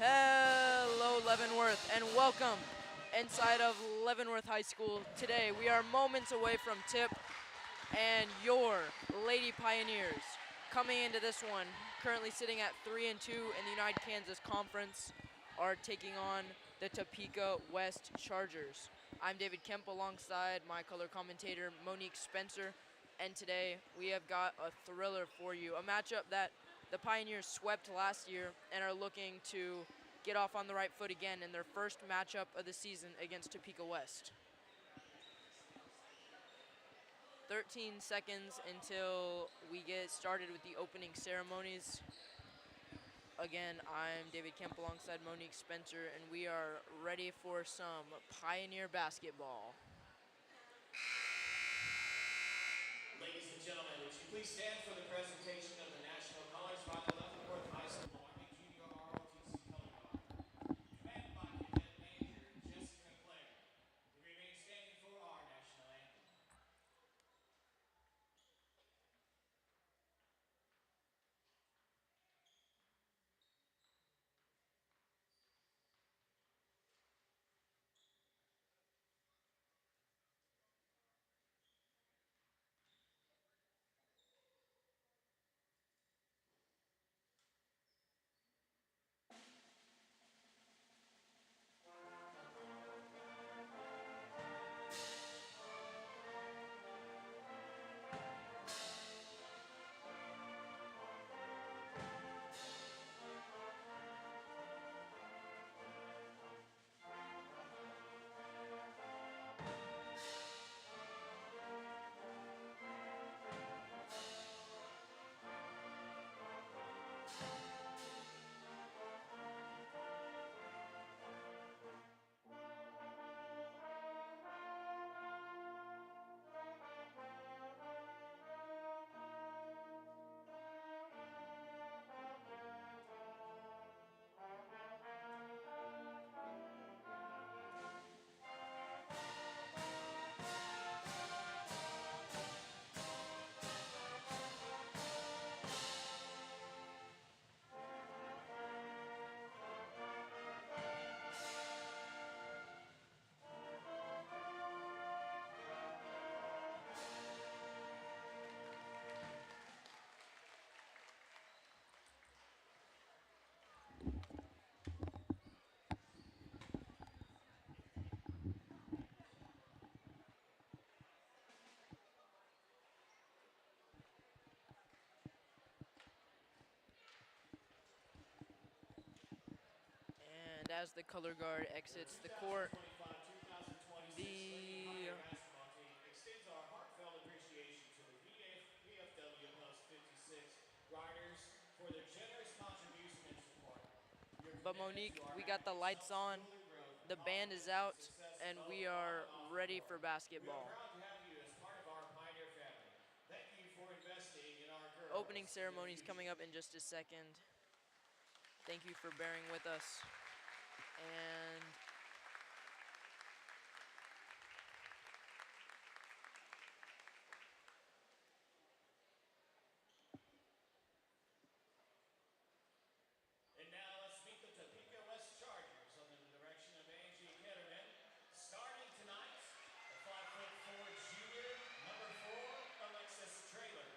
Hello, Leavenworth, and welcome inside of Leavenworth High School. Today, we are moments away from tip, and your Lady Pioneers coming into this one, currently sitting at 3-2 in the United Kansas Conference, are taking on the Topeka West Chargers. I'm David Kemp alongside my color commentator, Monique Spencer, and today we have got a thriller for you, a matchup that the Pioneers swept last year and are looking to get off on the right foot again in their first matchup of the season against Topeka West. 13 seconds until we get started with the opening ceremonies. Again, I'm David Kemp alongside Monique Spencer, and we are ready for some Pioneer basketball. Ladies and gentlemen, would you please stand for the presentation of the national colors by the Leavenworth High School Army Junior ROTC Color Guard, commanded by Cadet Major Jessica Clare. We remain standing for our national anthem. And as the color guard exits the court, 2025-2026 Lady Pioneer basketball team extends our heartfelt appreciation to the VFW Post 56 riders for their generous contribution and support. Your but commitment Monique, to our we got the athletes lights helps on, fuel their growth and the band is confidence in the out, success and both we on are and off the ready court. for We are basketball. proud to have you as part of our Pioneer family. Thank you for investing in our girls Opening and their ceremonies future. coming up in just a second. Thank you for bearing with us. And And now let's meet the Topeka West Chargers under the direction of Angie Ketterman. Starting tonight, the 5'4" junior, number 4, Alexis Traylor.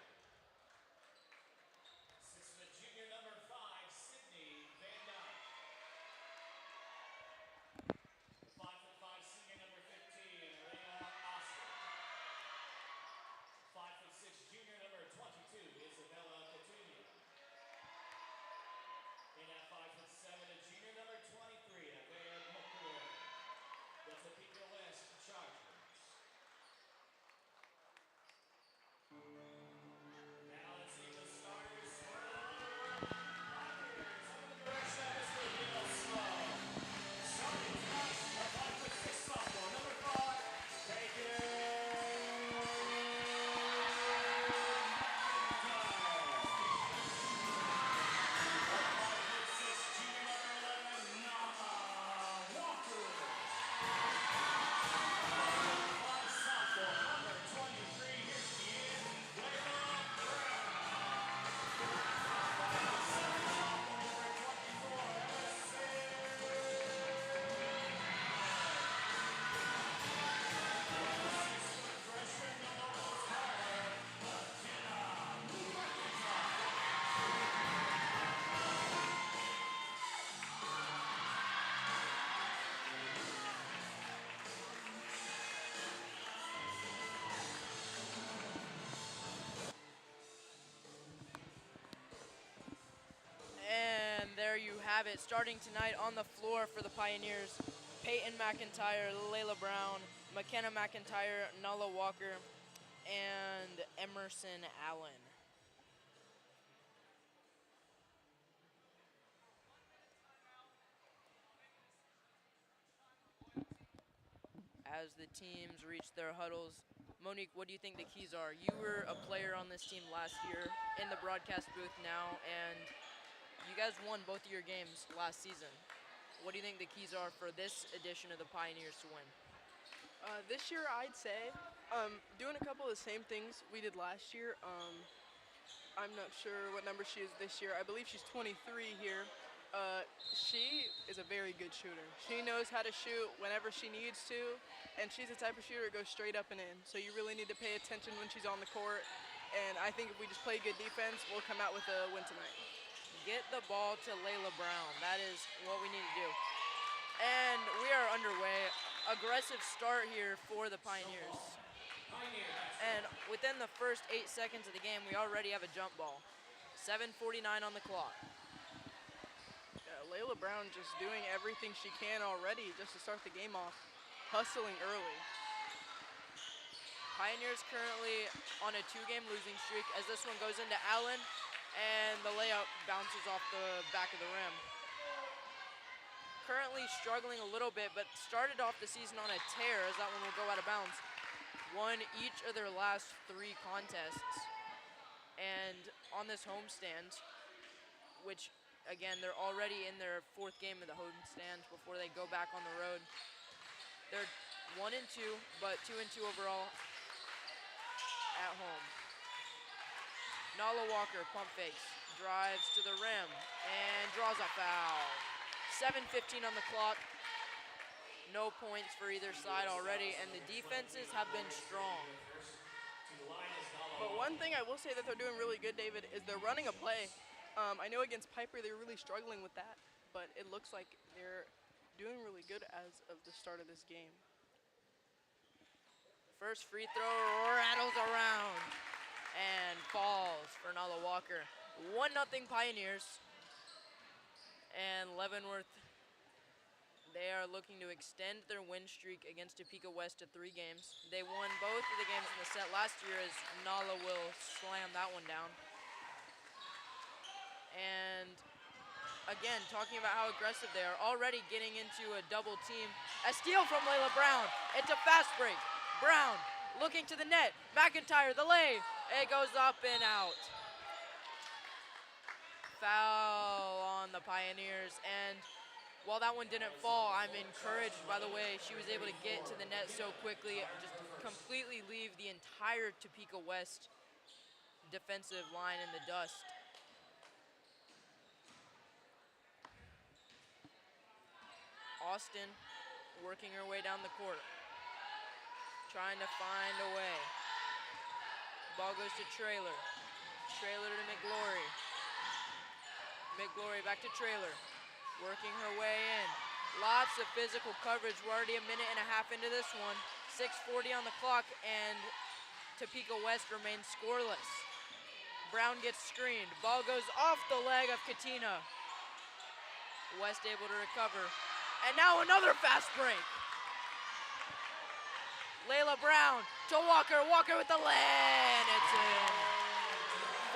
6' junior, number 5, Sydney Van Dyke. there you have it. Starting tonight on the floor for the Pioneers, Peyton McIntyre, Layla Brown, McKenna McIntyre, Nala Walker, and Emerson Allen. As the teams reach their huddles, Monique, what do you think the keys are? You were a player on this team last year in the broadcast booth now, and you guys won both of your games last season. What do you think the keys are for this edition of the Pioneers to win? This year, I'd say doing a couple of the same things we did last year. I'm not sure what number she is this year. I believe she's 23 here. She is a very good shooter. She knows how to shoot whenever she needs to, and she's the type of shooter that goes straight up and in. So you really need to pay attention when she's on the court. And I think if we just play good defense, we'll come out with a win tonight. Get the ball to Layla Brown. That is what we need to do. And we are underway. Aggressive start here for the Pioneers. And within the first 8 seconds of the game, we already have a jump ball. 7:49 on the clock. Yeah, Layla Brown just doing everything she can already just to start the game off, hustling early. Pioneers currently on a 2-game losing streak as this one goes into Allen, and the layup bounces off the back of the rim. Currently struggling a little bit, but started off the season on a tear as that one will go out of bounds. Won each of their last 3 contests. And on this homestand, which again, they're already in their 4th game of the homestand before they go back on the road. They're 1-2, but 2-2 overall at home. Nala Walker pump fakes, drives to the rim, and draws a foul. 7:15 on the clock. No points for either side already, and the defenses have been strong. But one thing I will say that they're doing really good, David, is they're running a play. I know against Piper they're really struggling with that, but it looks like they're doing really good as of the start of this game. First free throw rattles around and falls for Nala Walker. 1-0 Pioneers. And Leavenworth, they are looking to extend their win streak against Topeka West to 3 games. They won both of the games in the set last year as Nala will slam that one down. And again, talking about how aggressive they are, already getting into a double team. A steal from Layla Brown. It's a fast break. Brown looking to the net. McIntyre, the lay. It goes up and out. Foul on the Pioneers, and while that one didn't fall, I'm encouraged by the way she was able to get to the net so quickly, just completely leave the entire Topeka West defensive line in the dust. Austin working her way down the court, trying to find a way. Ball goes to Trailer. Trailer to McGlory. McGlory back to Trailer, working her way in. Lots of physical coverage. We're already a minute and a half into this one. 6:40 on the clock, and Topeka West remains scoreless. Brown gets screened. Ball goes off the leg of Katina. West able to recover. And now another fast break. Layla Brown to Walker. Walker with the lay, and it's in.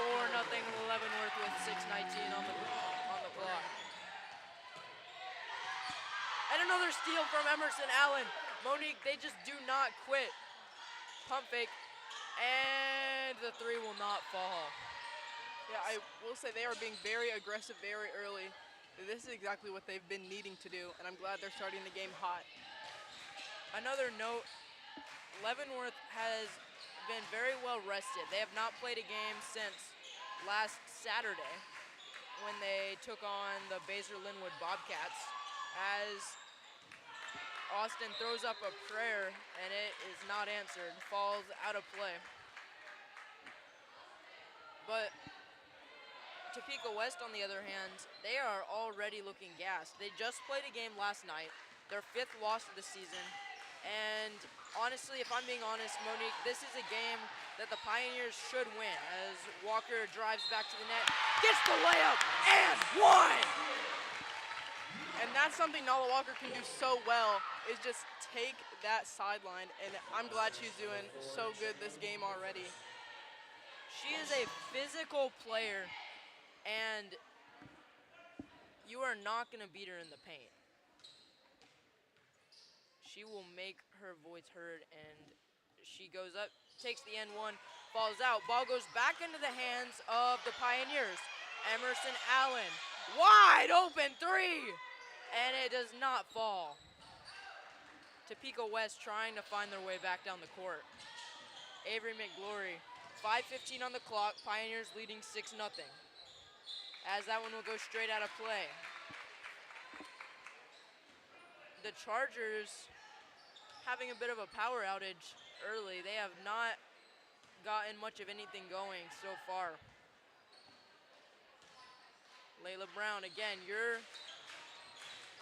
4-0 Leavenworth with 6:19 on the clock. And another steal from Emerson Allen. Monique, they just do not quit. Pump fake, and the 3 will not fall. Yeah, I will say they are being very aggressive very early. This is exactly what they've been needing to do, and I'm glad they're starting the game hot. Another note, Leavenworth has been very well rested. They have not played a game since last Saturday when they took on the Baser-Linwood Bobcats, as Austin throws up a prayer and it is not answered, falls out of play. But Topeka West, on the other hand, they are already looking gassed. They just played a game last night, their 5th loss of the season, and honestly, if I'm being honest, Monique, this is a game that the Pioneers should win as Walker drives back to the net, gets the layup, and one! And that's something Nala Walker can do so well, is just take that sideline, and I'm glad she's doing so good this game already. She is a physical player, and you are not going to beat her in the paint. She will make her voice heard, and she goes up, takes the N1, falls out. Ball goes back into the hands of the Pioneers. Emerson Allen, wide open three, and it does not fall. Topeka West trying to find their way back down the court. Avery McGlory, 5:15 on the clock, Pioneers leading 6-0. As that one will go straight out of play. The Chargers having a bit of a power outage early. They have not gotten much of anything going so far. Layla Brown, again, your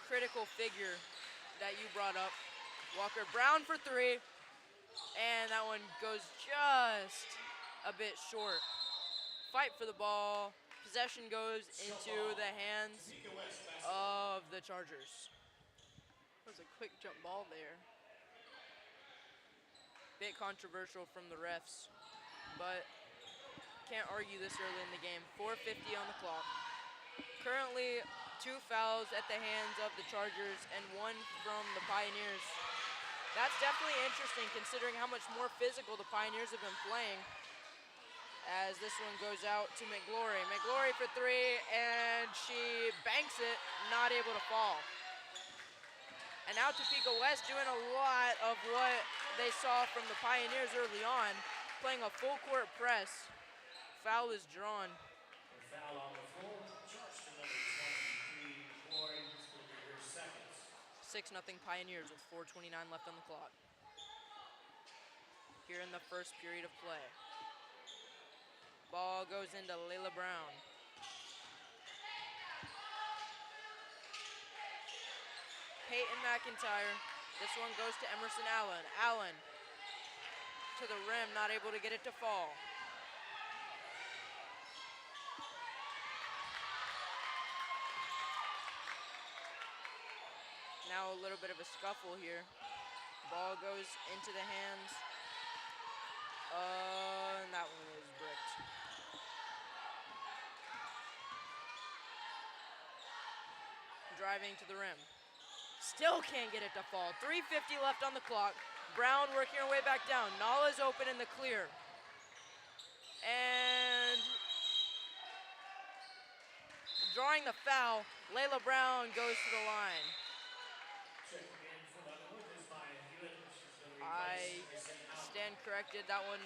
critical figure that you brought up. Walker Brown for three, and that one goes just a bit short. Fight for the ball. Possession goes into the hands of the Chargers. That was a quick jump ball there. Bit controversial from the refs, but can't argue this early in the game. 4:50 on the clock. Currently, 2 fouls at the hands of the Chargers and 1 from the Pioneers. That's definitely interesting considering how much more physical the Pioneers have been playing. As this one goes out to McGlory. McGlory for three, and she banks it, not able to fall. And now Topeka West doing a lot of what they saw from the Pioneers early on, playing a full court press. Foul is drawn. Foul on the floor, charged to number 23, Floyd, with your seconds. 6-0 Pioneers with 4:29 left on the clock. Here in the first period of play. Ball goes into Layla Brown. Peyton McIntyre. This one goes to Emerson Allen. Allen to the rim, not able to get it to fall. Now a little bit of a scuffle here. Ball goes into the hands. And that one was bricked. Driving to the rim. Still can't get it to fall. 3:50 left on the clock. Brown working her way back down. Nala's open in the clear. And drawing the foul, Layla Brown goes to the line. I stand corrected. That one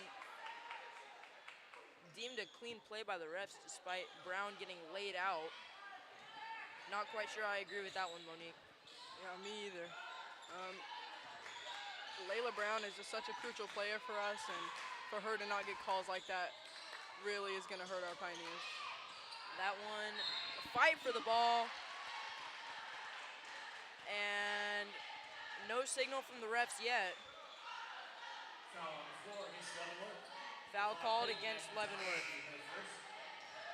deemed a clean play by the refs despite Brown getting laid out. Not quite sure I agree with that one, Monique. Yeah, me either. Layla Brown is just such a crucial player for us, and for her to not get calls like that really is going to hurt our Pioneers. That one, a fight for the ball. And no signal from the refs yet. Foul on the floor against Leavenworth. Foul called against Leavenworth.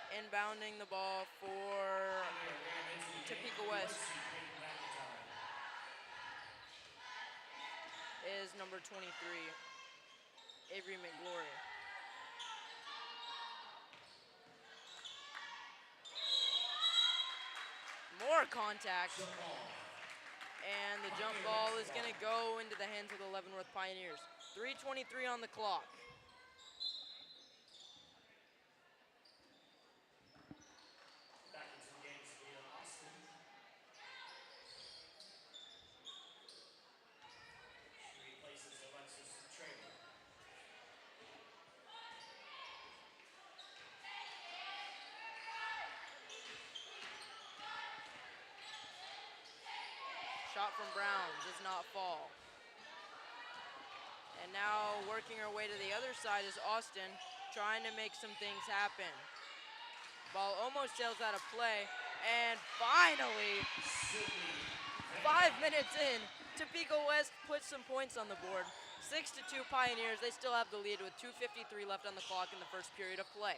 Inbounding the ball for Topeka West is number 23, Avery McGlory. More contact. And the jump ball is going to go into the hands of the Leavenworth Pioneers. 3:23 on the clock. Back into the game, Sabina Austin. She replaces Alexis Traylor. Shot from Brown does not fall. And now working her way to the other side is Austin, trying to make some things happen. Ball almost sails out of play, and finally, 5 minutes in, Topeka West puts some points on the board. 6-2 Pioneers. They still have the lead with 2:53 left on the clock in the first period of play.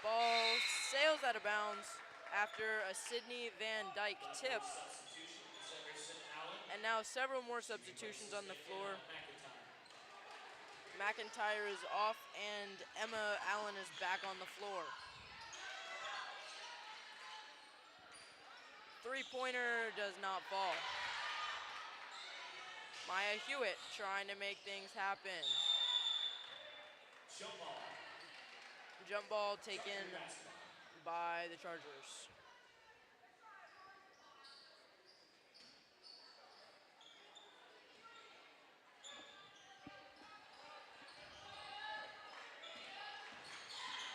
Ball sails out of bounds after a Sydney Van Dyke tip. Substitution, Emerson Allen. And now several more substitutions on the floor. McIntyre is off and Emma Allen is back on the floor. Three-pointer does not fall. Maya Hewitt trying to make things happen. Jump ball. Jump ball taken by the Chargers.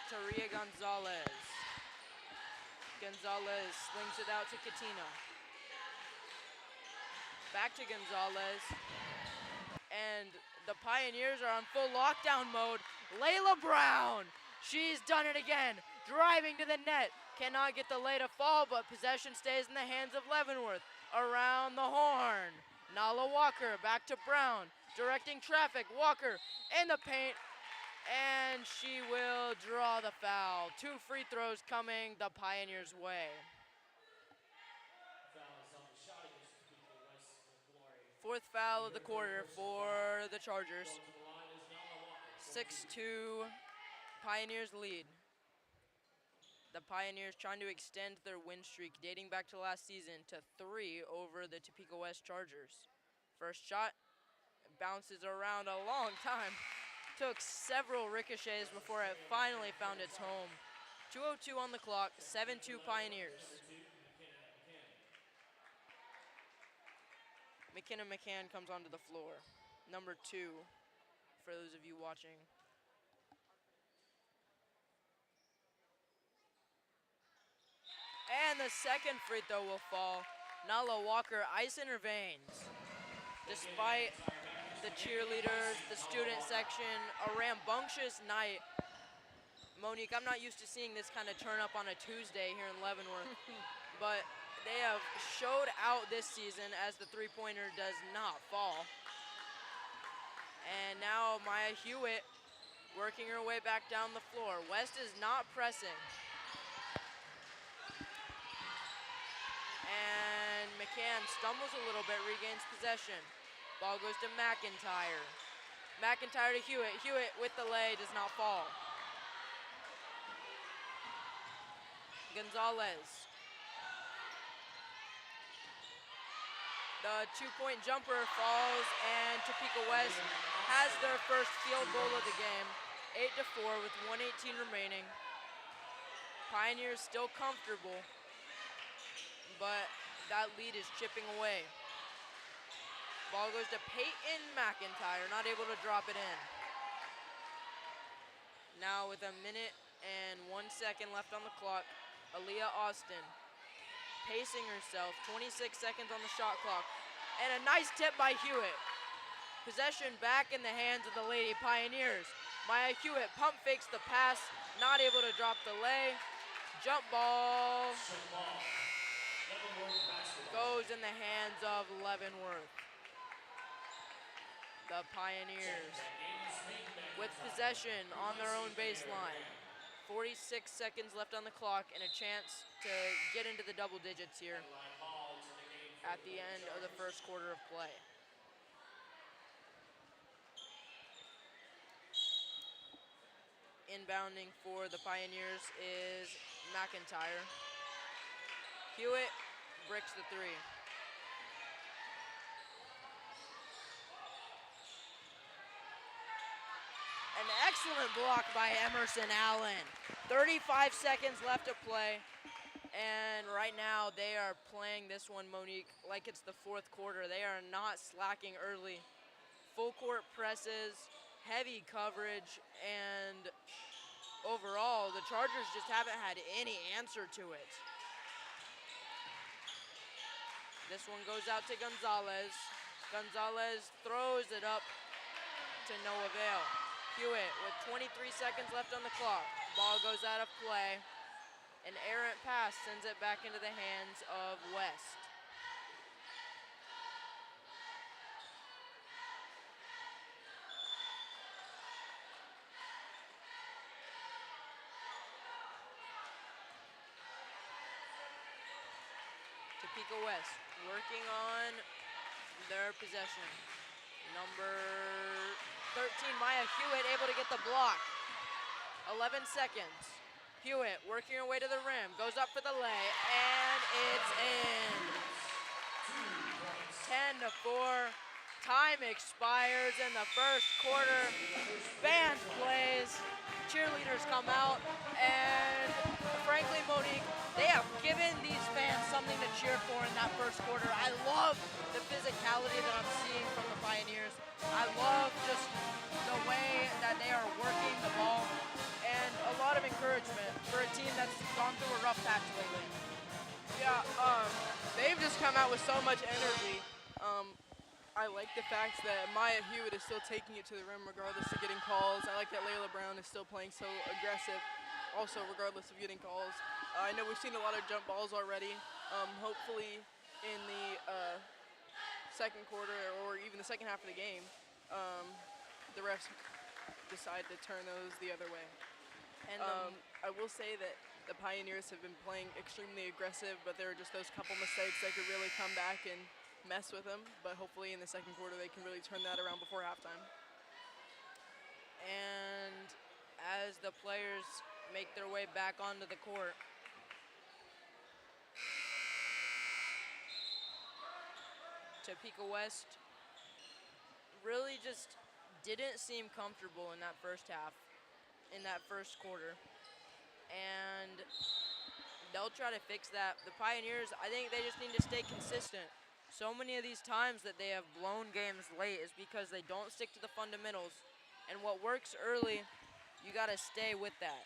Taria Gonzalez. Gonzalez slings it out to Katina. Back to Gonzalez. And the Pioneers are on full lockdown mode. Layla Brown, she's done it again. Driving to the net, cannot get the lay to fall, but possession stays in the hands of Leavenworth. Around the horn, Nala Walker back to Brown, directing traffic. Walker in the paint, and she will draw the foul. 2 free throws coming the Pioneers' way. Fourth foul of the quarter for the Chargers. 6-2 Pioneers lead. The Pioneers trying to extend their win streak dating back to last season to 3 over the Topeka West Chargers. First shot bounces around a long time. Took several ricochets before it finally found its home. 2:02 on the clock, 7-2 Pioneers. McKenna McCann comes onto the floor. Number 2, for those of you watching. And the second free throw will fall. Nala Walker, ice in her veins. Despite the cheerleaders, the student section, a rambunctious night. Monique, I'm not used to seeing this kind of turn up on a Tuesday here in Leavenworth, but they have showed out this season as the three-pointer does not fall. And now Maya Hewitt working her way back down the floor. West is not pressing. And McCann stumbles a little bit, regains possession. Ball goes to McIntyre. McIntyre to Hewitt. Hewitt with the lay, does not fall. Gonzalez. The two-point jumper falls, and Topeka West has their first field goal of the game. 8-4 with 1:18 remaining. Pioneers still comfortable, but that lead is chipping away. Ball goes to Peyton McIntyre, not able to drop it in. Now with 1 minute and 1 second left on the clock, Aaliyah Austin pacing herself, 26 seconds on the shot clock, and a nice tip by Hewitt. Possession back in the hands of the Lady Pioneers. Maya Hewitt pump fakes the pass, not able to drop the lay. Jump ball goes in the hands of Leavenworth. The Pioneers with possession on their own baseline. 46 seconds left on the clock and a chance to get into the double digits here at the end of the first quarter of play. Inbounding for the Pioneers is McIntyre. Hewitt bricks the three. An excellent block by Emerson Allen. 35 seconds left to play. And right now they are playing this one, Monique, like it's the fourth quarter. They are not slacking early. Full court presses, heavy coverage, and overall the Chargers just haven't had any answer to it. This one goes out to Gonzalez. Gonzalez throws it up to no avail. Hewitt with 23 seconds left on the clock. Ball goes out of play. An errant pass sends it back into the hands of West. Topeka West working on their possession. Number 13, Maya Hewitt, able to get the block. 11 seconds. Hewitt working her way to the rim, goes up for the lay, and it's in. 10-4. Time expires in the first quarter. Band plays, cheerleaders come out, and frankly, Monique, they have given these fans something to cheer for in that first quarter. I love the physicality that I'm seeing from the Pioneers. I love just the way that they are working the ball, and a lot of encouragement for a team that's gone through a rough patch lately. Yeah, they've just come out with so much energy. I like the fact that Maya Hewitt is still taking it to the rim regardless of getting calls. I like that Layla Brown is still playing so aggressive, also regardless of getting calls. I know we've seen a lot of jump balls already. Hopefully in the second quarter or even the second half of the game, the refs decide to turn those the other way. And I will say that the Pioneers have been playing extremely aggressive, but there are just those couple mistakes that could really come back and mess with them. But hopefully in the second quarter they can really turn that around before halftime. and as the players make their way back onto the court, Topeka West really just didn't seem comfortable in that first half, in that first quarter. And they'll try to fix that. The Pioneers, I think they just need to stay consistent. So many of these times that they have blown games late is because they don't stick to the fundamentals. And what works early, you got to stay with that.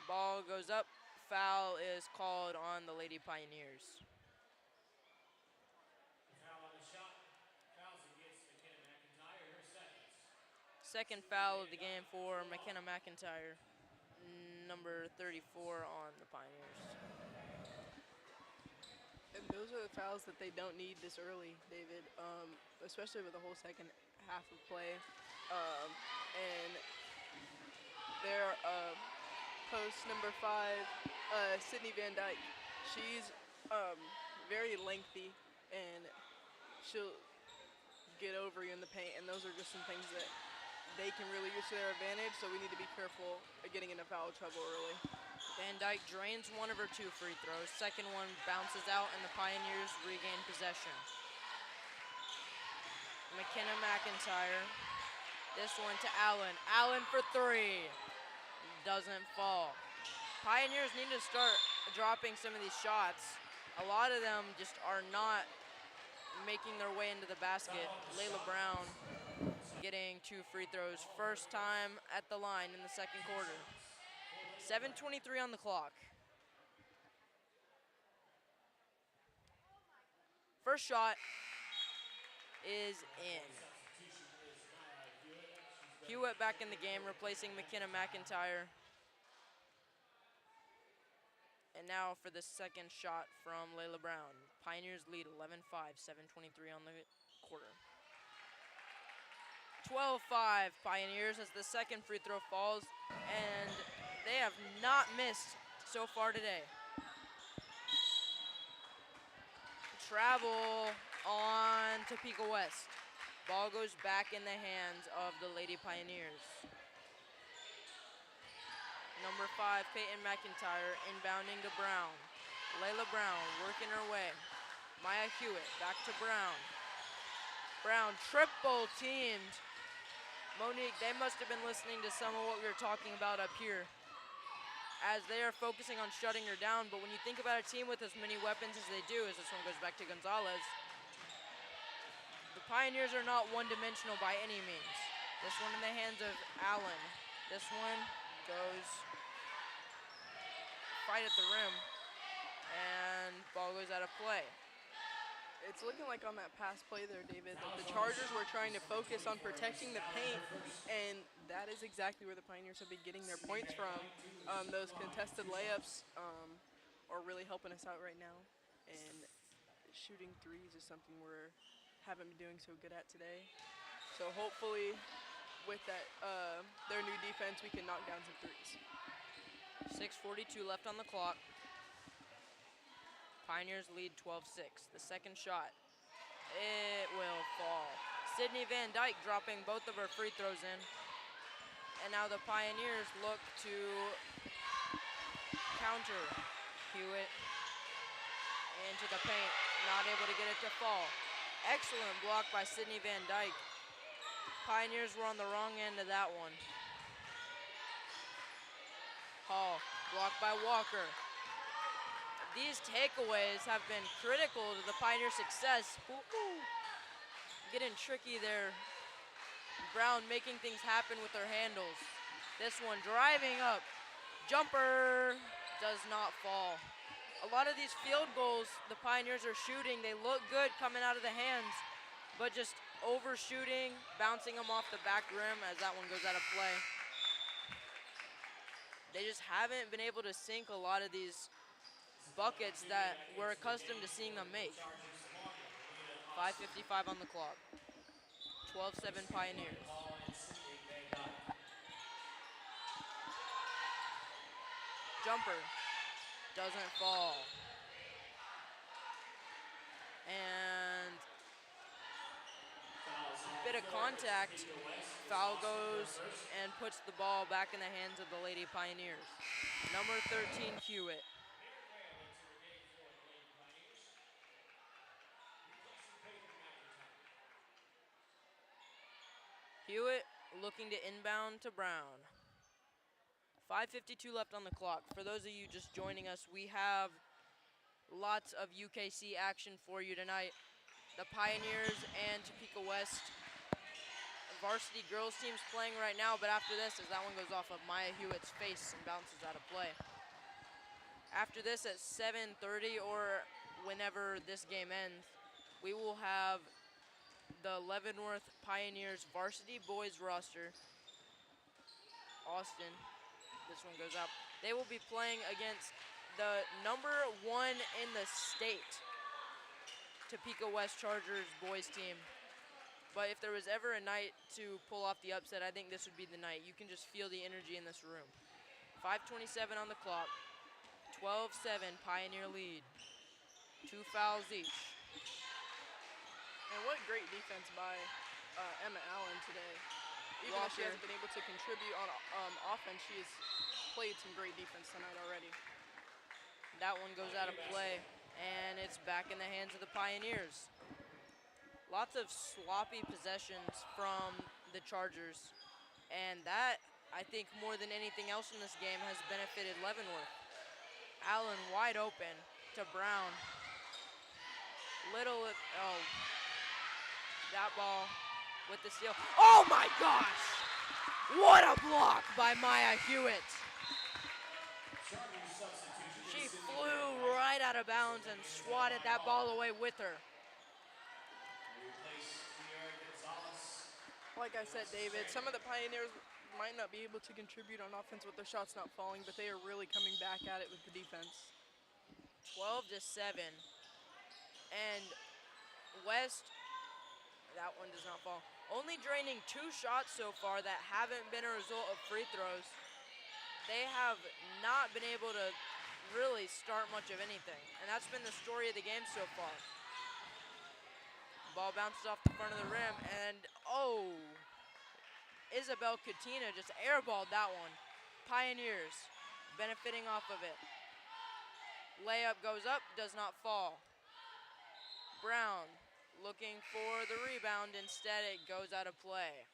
Ball goes up. Foul is called on the Lady Pioneers. Foul on the shot. Fouls against McKenna McIntyre, her second. Second foul of the game for McKenna McIntyre, number 34 on the Pioneers. And those are the fouls that they don't need this early, David, especially with the whole second half of play. And their post number 5, Sydney Van Dyke. She's very lengthy, and she'll get over you in the paint, and those are just some things that they can really use to their advantage, so we need to be careful of getting into foul trouble early. Van Dyke drains one of her 2 free throws. Second one bounces out, and the Pioneers regain possession. McKenna McIntyre. This one to Allen. Allen for 3. Doesn't fall. Pioneers need to start dropping some of these shots. A lot of them just are not making their way into the basket. Layla Brown getting 2 free throws. First time at the line in the second quarter. 7:23 on the clock. First shot is in. Hewitt back in the game, replacing McKenna McIntyre. And now for the second shot from Layla Brown. Pioneers lead 11-5, 7:23 on the quarter. 12-5 Pioneers as the second free throw falls, and they have not missed so far today. Travel on Topeka West. Ball goes back in the hands of the Lady Pioneers. Number 5, Peyton McIntyre, inbounding to Brown. Layla Brown working her way. Maya Hewitt back to Brown. Brown triple teamed. Monique, they must have been listening to some of what we were talking about up here, as they are focusing on shutting her down. But when you think about a team with as many weapons as they do, as this one goes back to Gonzalez, the Pioneers are not one-dimensional by any means. This one in the hands of Allen. This one goes fight at the rim, and ball goes out of play. It's looking like on that pass play there, David, that the Chargers were trying to focus on protecting the paint, and that is exactly where the Pioneers have been getting their points from. Those contested layups are really helping us out right now, and shooting threes is something we haven't been doing so good at today. So hopefully with that their new defense, we can knock down some threes. 6:42 left on the clock. Pioneers lead 12-6. The second shot, it will fall. Sydney Van Dyke dropping both of her free throws in. And now the Pioneers look to counter. Hewitt into the paint, not able to get it to fall. Excellent block by Sydney Van Dyke. Pioneers were on the wrong end of that one. Hall, blocked by Walker. These takeaways have been critical to the Pioneer success. Ooh. Getting tricky there. Brown making things happen with her handles. This one driving up. Jumper does not fall. A lot of these field goals the Pioneers are shooting, they look good coming out of the hands, but just overshooting, bouncing them off the back rim as that one goes out of play. They just haven't been able to sink a lot of these buckets that we're accustomed to seeing them make. 5:55 on the clock. 12-7 Pioneers. Jumper doesn't fall. And bit of contact. Foul goes and puts the ball back in the hands of the Lady Pioneers. Number 13, Hewitt. Hewitt looking to inbound to Brown. 5:52 left on the clock. For those of you just joining us, we have lots of UKC action for you tonight. The Pioneers and Topeka West varsity girls team's playing right now, but after this, as that one goes off of Maya Hewitt's face and bounces out of play. After this at 7:30 or whenever this game ends, we will have the Leavenworth Pioneers varsity boys roster. Austin, this one goes up. They will be playing against the number 1 in the state Topeka West Chargers boys team. But if there was ever a night to pull off the upset, I think this would be the night. You can just feel the energy in this room. 5:27 on the clock. 12-7 Pioneer lead. 2 fouls each. And what great defense by Emma Allen today. Even though she hasn't been able to contribute on offense, she has played some great defense tonight already. That one goes out of play, and it's back in the hands of the Pioneers. Lots of sloppy possessions from the Chargers, and that, I think, more than anything else in this game has benefited Leavenworth. Allen wide open to Brown. That ball with the steal. Oh my gosh! What a block by Maya Hewitt. She flew right out of bounds and swatted that ball away with her. Like I said, David, some of the Pioneers might not be able to contribute on offense with their shots not falling, but they are really coming back at it with the defense. 12-7. And West, that one does not fall. Only draining 2 shots so far that haven't been a result of free throws. They have not been able to really start much of anything. And that's been the story of the game so far. Ball bounces off the front of the rim, and Isabel Coutinho just airballed that one. Pioneers benefiting off of it. Layup goes up, does not fall. Brown looking for the rebound. Instead, it goes out of play.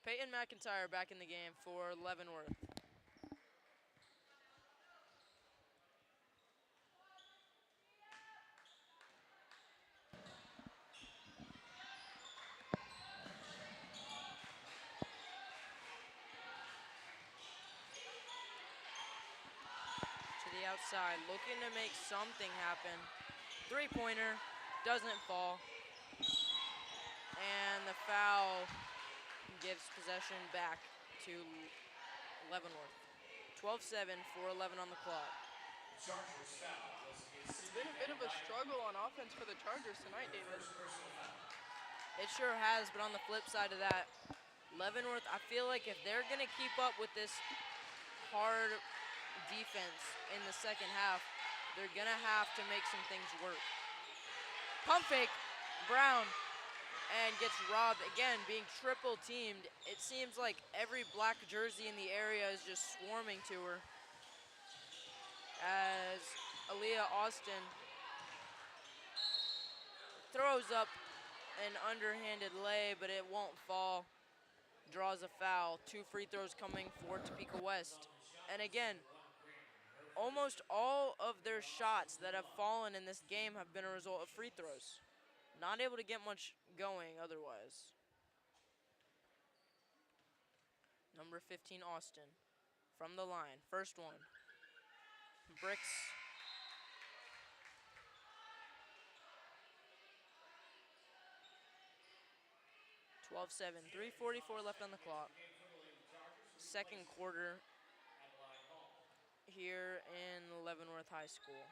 Peyton McIntyre back in the game for Leavenworth. To the outside, looking to make something happen. 3-pointer, doesn't fall. And the foul gives possession back to Leavenworth. 12-7, 4:11 on the clock. It's been a bit of a struggle on offense for the Chargers tonight, David. It sure has, but on the flip side of that, Leavenworth, I feel like if they're going to keep up with this hard defense in the second half, they're going to have to make some things work. Pump fake, Brown, and gets robbed again, being triple teamed. It seems like every black jersey in the area is just swarming to her. As Aaliyah Austin throws up an underhanded lay, but it won't fall. Draws a foul. 2 free throws coming for Topeka West. And again, almost all of their shots that have fallen in this game have been a result of free throws. Not able to get much going otherwise. Number 15, Austin, from the line. First one. Bricks. (12-7). 3:44 left on the clock. Second quarter here in Leavenworth High School.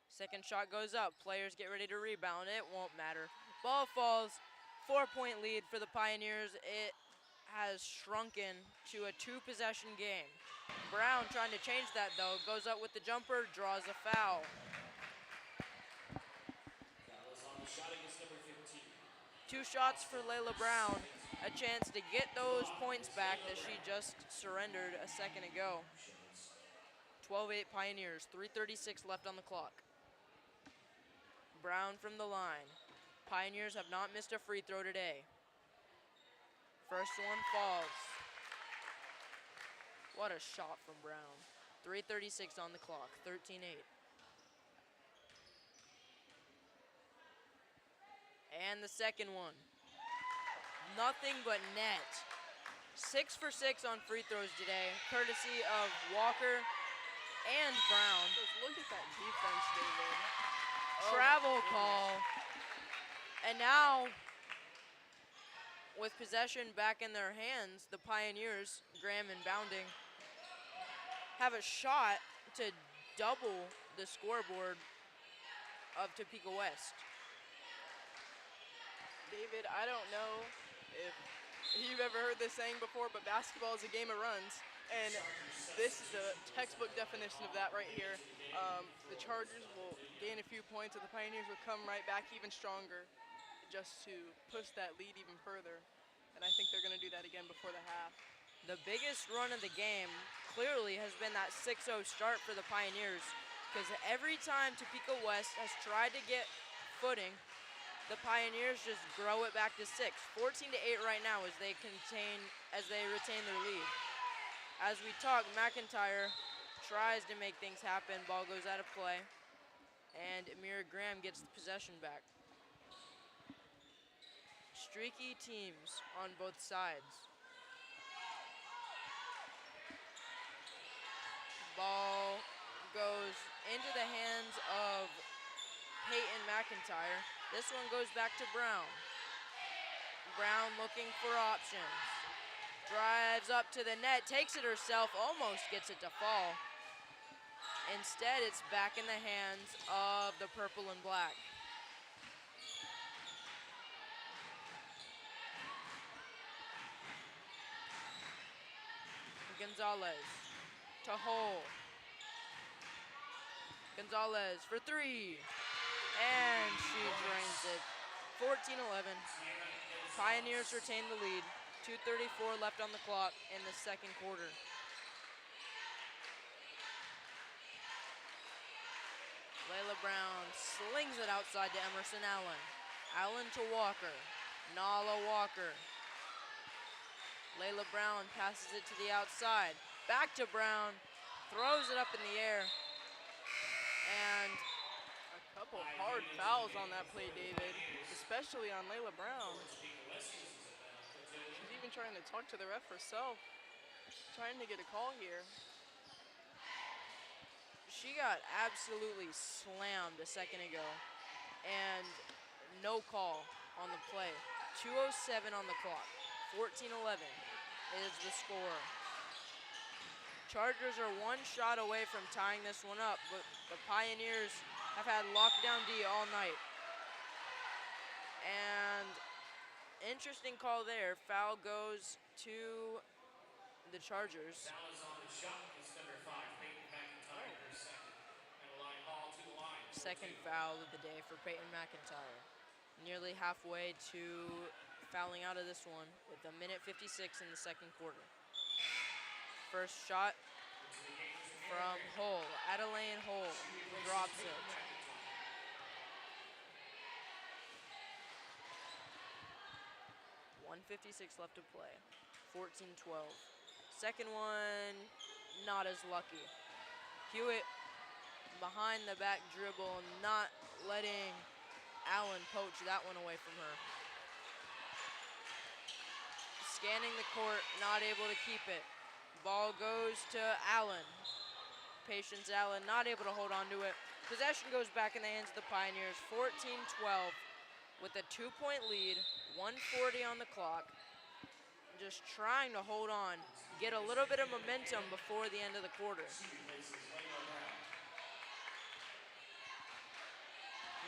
Second shot goes up. Players get ready to rebound. It won't matter. Ball falls. 4-point lead for the Pioneers. It has shrunken to a 2-possession game. Brown trying to change that though. Goes up with the jumper, draws a foul. That was on the shot against number 15. 2 shots for Layla Brown. A chance to get those points back that she just surrendered a second ago. 12-8 Pioneers. 3:36 left on the clock. Brown from the line. Pioneers have not missed a free throw today. First one falls. What a shot from Brown. 3:36 on the clock. 13-8. And the second one. Nothing but net. 6 for 6 on free throws today, courtesy of Walker and Brown. Just look at that defense, David. Travel call. And now, with possession back in their hands, the Pioneers, Graham inbounding, have a shot to double the scoreboard of Topeka West. David, I don't know if you've ever heard this saying before, but basketball is a game of runs. And this is the textbook definition of that right here. The Chargers will gain a few points, and the Pioneers will come right back even stronger just to push that lead even further. And I think they're going to do that again before the half. The biggest run of the game clearly has been that 6-0 start for the Pioneers, because every time Topeka West has tried to get footing, the Pioneers just grow it back to 6. 14-8 right now as they retain their lead. As we talk, McIntyre tries to make things happen. Ball goes out of play. And Amira Graham gets the possession back. Streaky teams on both sides. Ball goes into the hands of Peyton McIntyre. This one goes back to Brown. Brown looking for options. Drives up to the net, takes it herself, almost gets it to fall. Instead, it's back in the hands of the purple and black. Gonzalez to Hole. Gonzalez for 3. And she drains it. 14-11. Pioneers retain the lead. 2:34 left on the clock in the second quarter. Layla Brown slings it outside to Emerson Allen. Allen to Walker. Nala Walker. Layla Brown passes it to the outside. Back to Brown. Throws it up in the air. And a couple hard fouls on that play, David, especially on Layla Brown. She's even trying to talk to the ref herself, trying to get a call here. She got absolutely slammed a second ago, and no call on the play. 2:07 on the clock. 14-11 is the score. Chargers are one shot away from tying this one up, but the Pioneers have had lockdown D all night. And Interesting call there. Foul goes to the Chargers. Foul is on the shot. It's number 5, Peyton McIntyre, her second. And a line ball to the line. Second foul of the day for Peyton McIntyre. Nearly halfway to fouling out of this one with 1:56 in the second quarter. First shot from Hull. Adeline Hull drops it. 1:56 left to play. 14-12. Second one, not as lucky. Hewitt behind the back dribble, not letting Allen poach that one away from her. Scanning the court, not able to keep it. Ball goes to Allen. Patience Allen, not able to hold on to it. Possession goes back in the hands of the Pioneers, 14-12 with a 2-point lead, 1:40 on the clock. Just trying to hold on, get a little bit of momentum before the end of the quarter.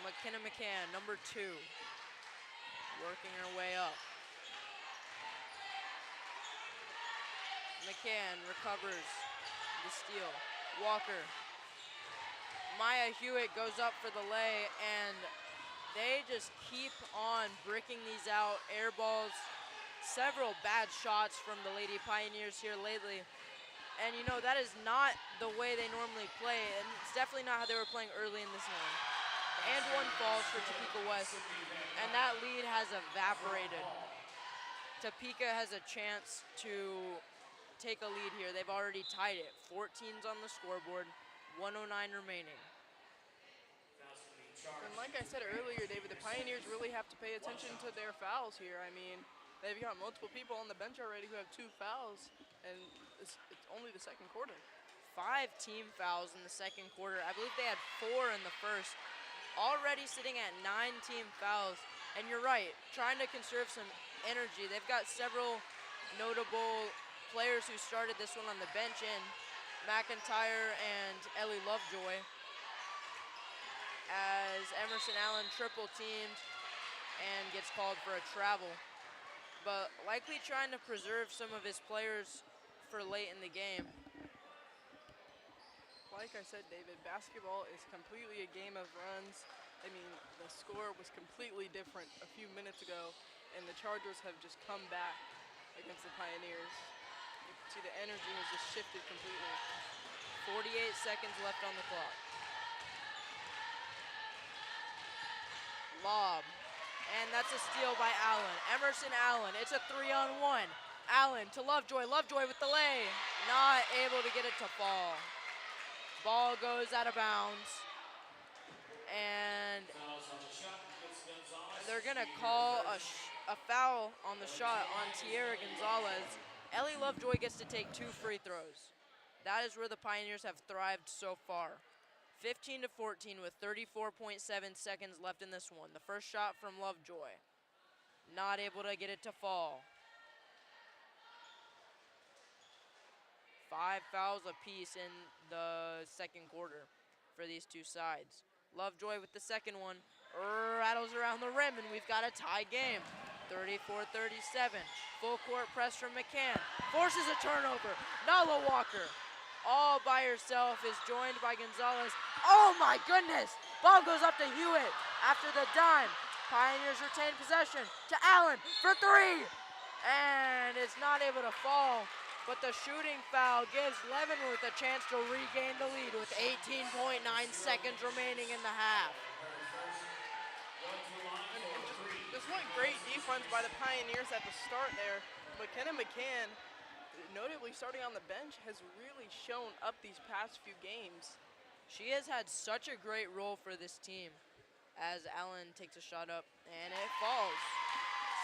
McKenna McCann, number 2, working her way up. McCann recovers the steal. Walker. Maya Hewitt goes up for the lay, and they just keep on bricking these out. Air balls, several bad shots from the Lady Pioneers here lately. And you know, that is not the way they normally play, and it's definitely not how they were playing early in this one. And one falls for Topeka West, and that lead has evaporated. Topeka has a chance to take a lead here. They've already tied it. 14's on the scoreboard, 1:09 remaining. And like I said earlier, David, the Pioneers really have to pay attention to their fouls here. I mean, they've got multiple people on the bench already who have 2 fouls, and it's only the second quarter. 5 team fouls in the second quarter. I believe they had 4 in the first. Already sitting at 9 team fouls. And you're right, trying to conserve some energy. They've got several notable players who started this one on the bench in McIntyre and Ellie Lovejoy, as Emerson Allen triple teamed and gets called for a travel. But likely trying to preserve some of his players for late in the game. Like I said, David, basketball is completely a game of runs. I mean, the score was completely different a few minutes ago, and the Chargers have just come back against the Pioneers. You can see the energy has just shifted completely. 48 seconds left on the clock. Lob, and that's a steal by Allen. Emerson Allen, it's a 3-on-1. Allen to Lovejoy, Lovejoy with the lay. Not able to get it to fall. Ball goes out of bounds. And they're gonna call a foul on the shot on Tierra Gonzalez. Ellie Lovejoy gets to take 2 free throws. That is where the Pioneers have thrived so far. 15-14 with 34.7 seconds left in this one. The first shot from Lovejoy. Not able to get it to fall. 5 fouls apiece in the second quarter for these two sides. Lovejoy with the second one, rattles around the rim, and we've got a tie game. 34-37, full court press from McCann, forces a turnover. Nala Walker, all by herself, is joined by Gonzalez. Oh my goodness, ball goes up to Hewitt after the dime. Pioneers retain possession to Allen for 3, and it's not able to fall. But the shooting foul gives Leavenworth a chance to regain the lead with 18.9 seconds remaining in the half. Just what great defense by the Pioneers at the start there. McKenna McCann, notably starting on the bench, has really shown up these past few games. She has had such a great role for this team as Allen takes a shot up, and it falls.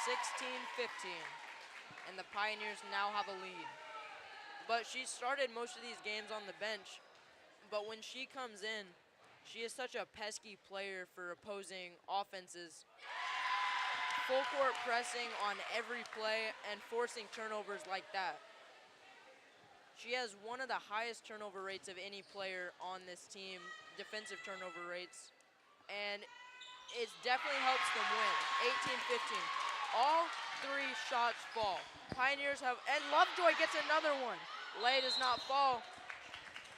16-15, and the Pioneers now have a lead. But she started most of these games on the bench, but when she comes in, she is such a pesky player for opposing offenses. Full court pressing on every play and forcing turnovers like that. She has one of the highest turnover rates of any player on this team, defensive turnover rates, and it definitely helps them win. 18-15. All 3 shots fall. Pioneers have, and Lovejoy gets another one. Lay does not fall,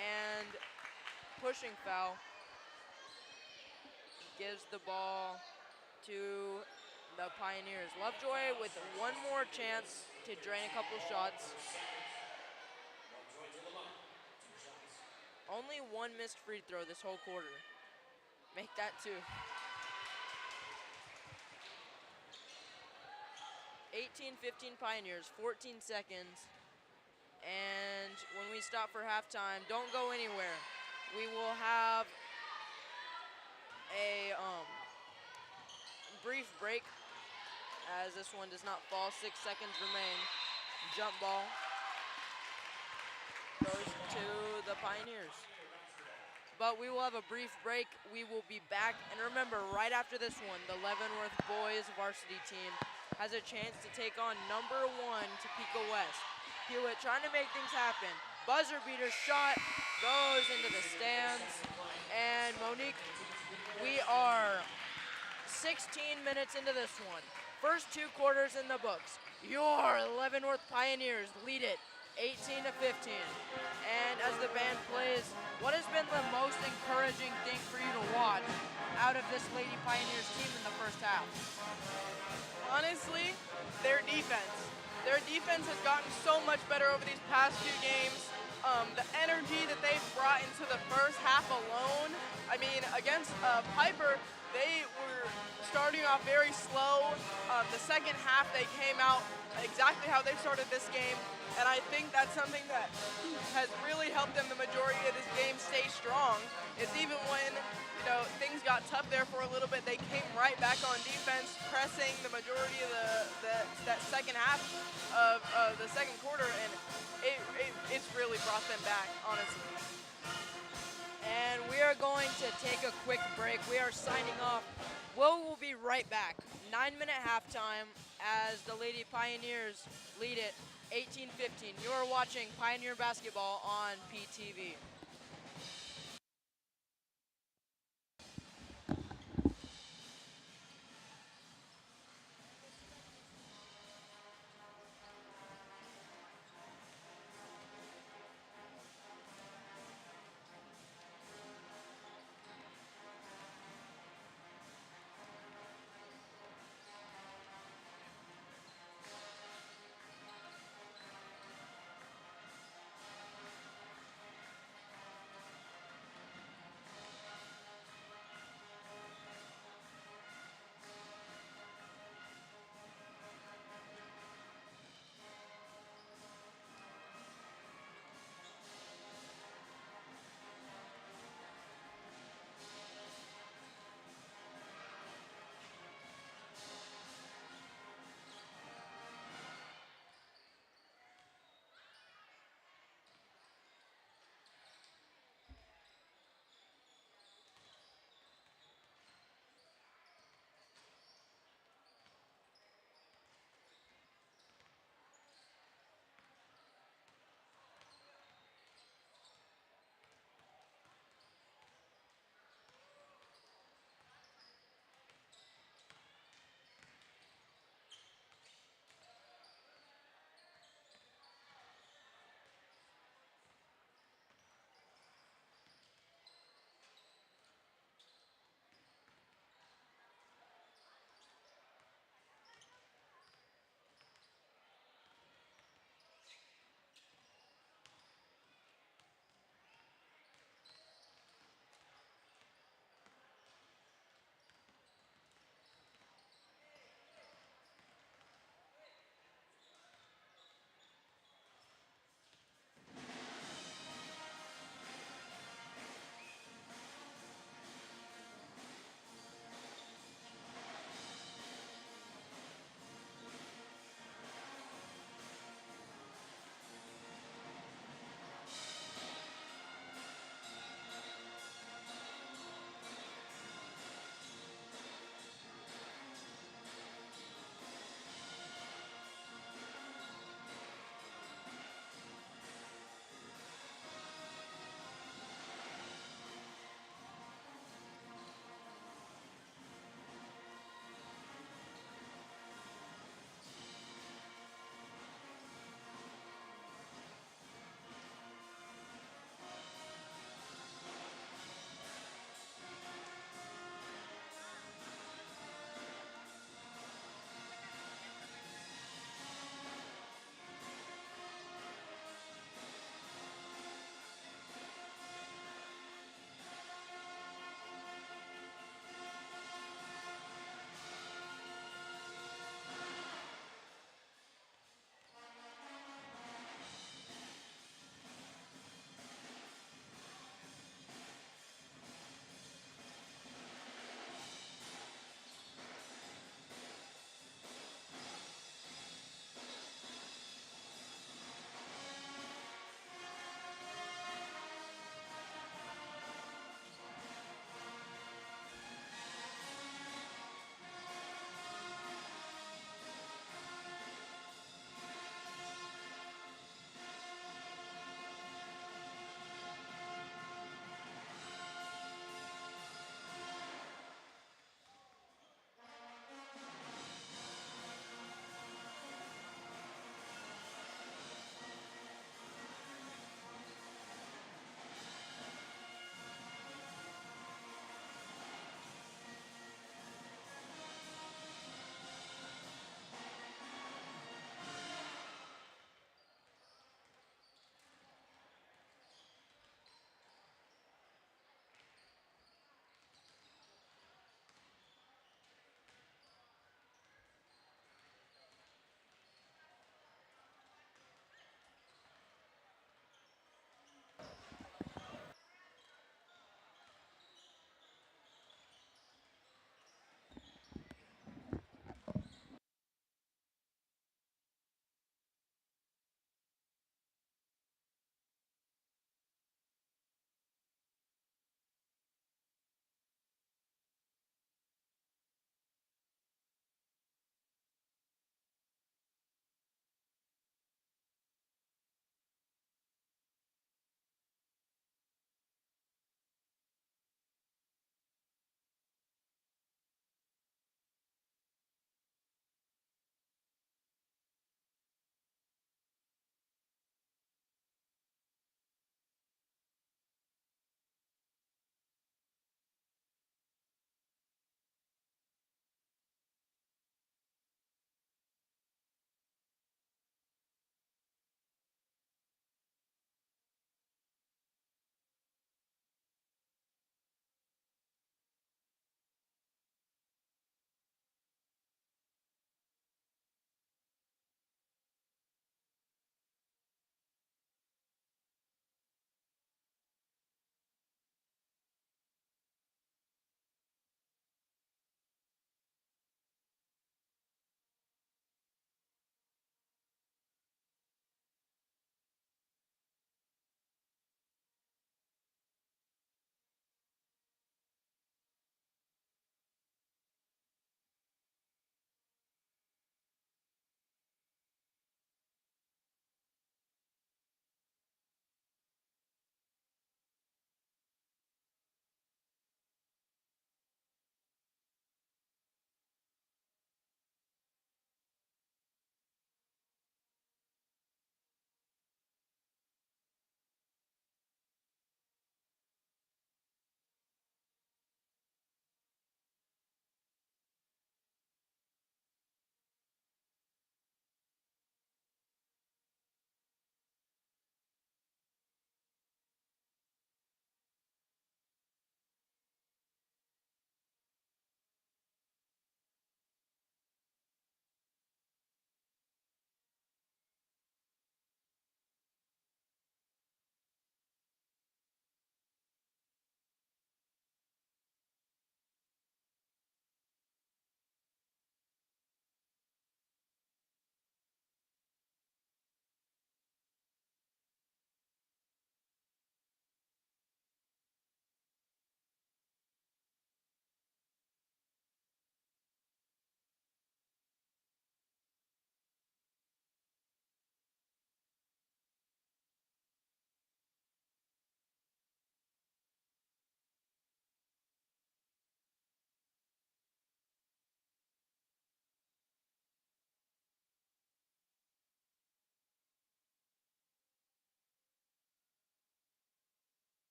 and pushing foul gives the ball to the Pioneers. Lovejoy with one more chance to drain a couple shots. Only one missed free throw this whole quarter. Make that 2. 18-15 Pioneers, 14 seconds. And when we stop for halftime, don't go anywhere. We will have a brief break as this one does not fall. 6 seconds remain. Jump ball goes to the Pioneers. But we will have a brief break. We will be back. And remember, right after this one, the Leavenworth boys varsity team has a chance to take on number 1 Topeka West. Hewitt trying to make things happen. Buzzer beater shot goes into the stands. And Monique, we are 16 minutes into this one. First 2 quarters in the books. Your Leavenworth Pioneers lead it 18-15. And as the band plays, what has been the most encouraging thing for you to watch out of this Lady Pioneers team in the first half? Honestly, their defense. Their defense has gotten so much better over these past 2 games. The energy that they've brought into the first half alone. I mean, against Piper, they were starting off very slow. The second half, they came out exactly how they started this game. And I think that's something that has really helped them the majority of this game stay strong. It's even when, things got tough there for a little bit, they came right back on defense, pressing the majority of that second half of the second quarter, and it's really brought them back, honestly. And we are going to take a quick break. We are signing off. We'll be right back. 9-minute halftime as the Lady Pioneers lead it 18-15. You are watching Pioneer Basketball on PTV.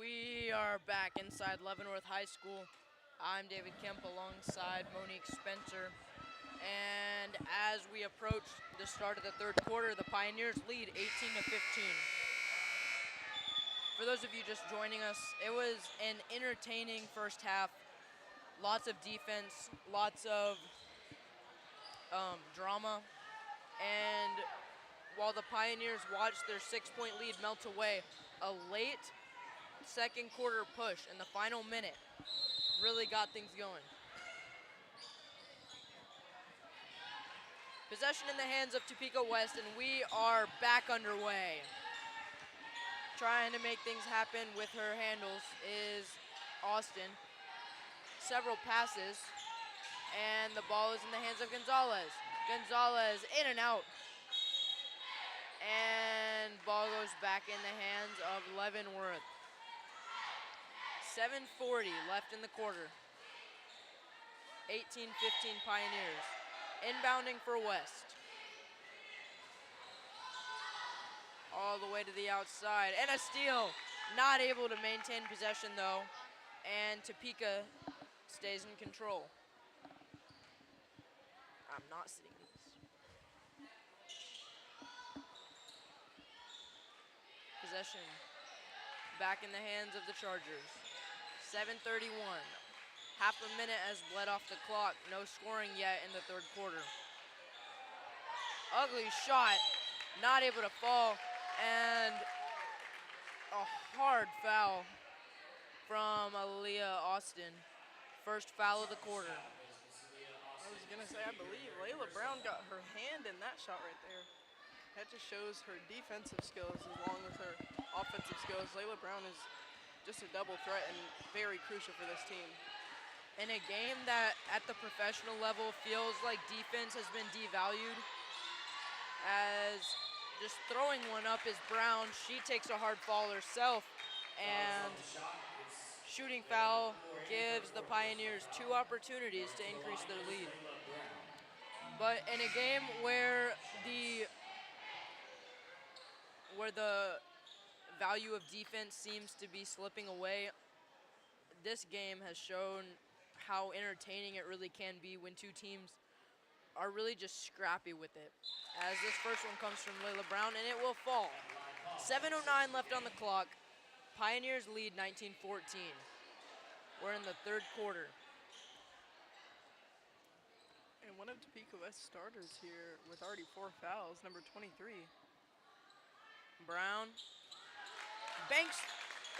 We are back inside Leavenworth High School. I'm David Kemp alongside Monique Spencer. And as we approach the start of the third quarter, the Pioneers lead 18-15. For those of you just joining us, it was an entertaining first half. Lots of defense, lots of drama. And while the Pioneers watched their 6-point lead melt away, a late second quarter push in the final minute really got things going. Possession in the hands of Topeka West, and we are back underway. Trying to make things happen with her handles is Austin. Several passes, and the ball is in the hands of Gonzalez. Gonzalez in and out. And ball goes back in the hands of Leavenworth. 7:40 left in the quarter. 18-15 Pioneers. Inbounding for West. All the way to the outside. And a steal. Not able to maintain possession though. And Topeka stays in control. I'm not sitting in this. Possession back in the hands of the Chargers. 7:31. Half a minute has bled off the clock. No scoring yet in the third quarter. Ugly shot. Not able to fall. And a hard foul from Aaliyah Austin. First foul of the quarter. I was going to say, I believe Layla Brown got her hand in that shot right there. That just shows her defensive skills along with her offensive skills. Layla Brown is just a double threat and very crucial for this team. In a game that at the professional level feels like defense has been devalued, as just throwing one up is Brown. She takes a hard fall herself, and shooting foul gives the Pioneers 2 opportunities to increase their lead. But in a game where the value of defense seems to be slipping away, this game has shown how entertaining it really can be when two teams are really just scrappy with it. As this first one comes from Layla Brown, and it will fall. 7:09 left on the clock. Pioneers lead 19-14. We're in the third quarter. And one of Topeka West starters here with already 4 fouls, number 23. Brown banks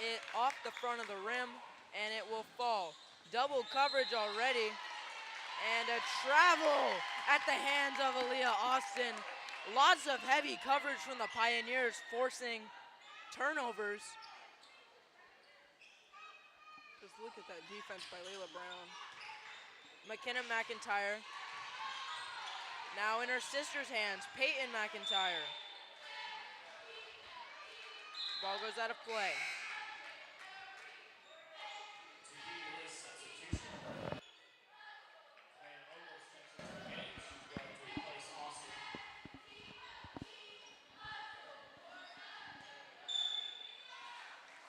it off the front of the rim, and it will fall. Double coverage already, and a travel at the hands of Aaliyah Austin. Lots of heavy coverage from the Pioneers, forcing turnovers. Just look at that defense by Layla Brown. McKenna McIntyre. Now in her sister's hands, Peyton McIntyre. Ball goes out of play.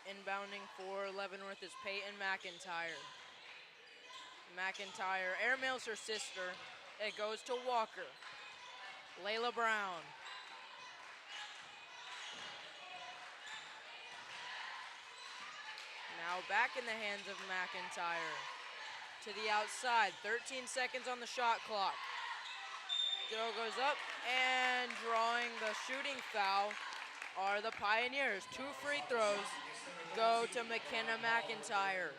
Inbounding for Leavenworth is Peyton McIntyre. McIntyre airmails her sister. It goes to Walker. Layla Brown. Now back in the hands of McIntyre. To the outside, 13 seconds on the shot clock. Throw goes up, and drawing the shooting foul are the Pioneers. 2 free throws go to McKenna McIntyre.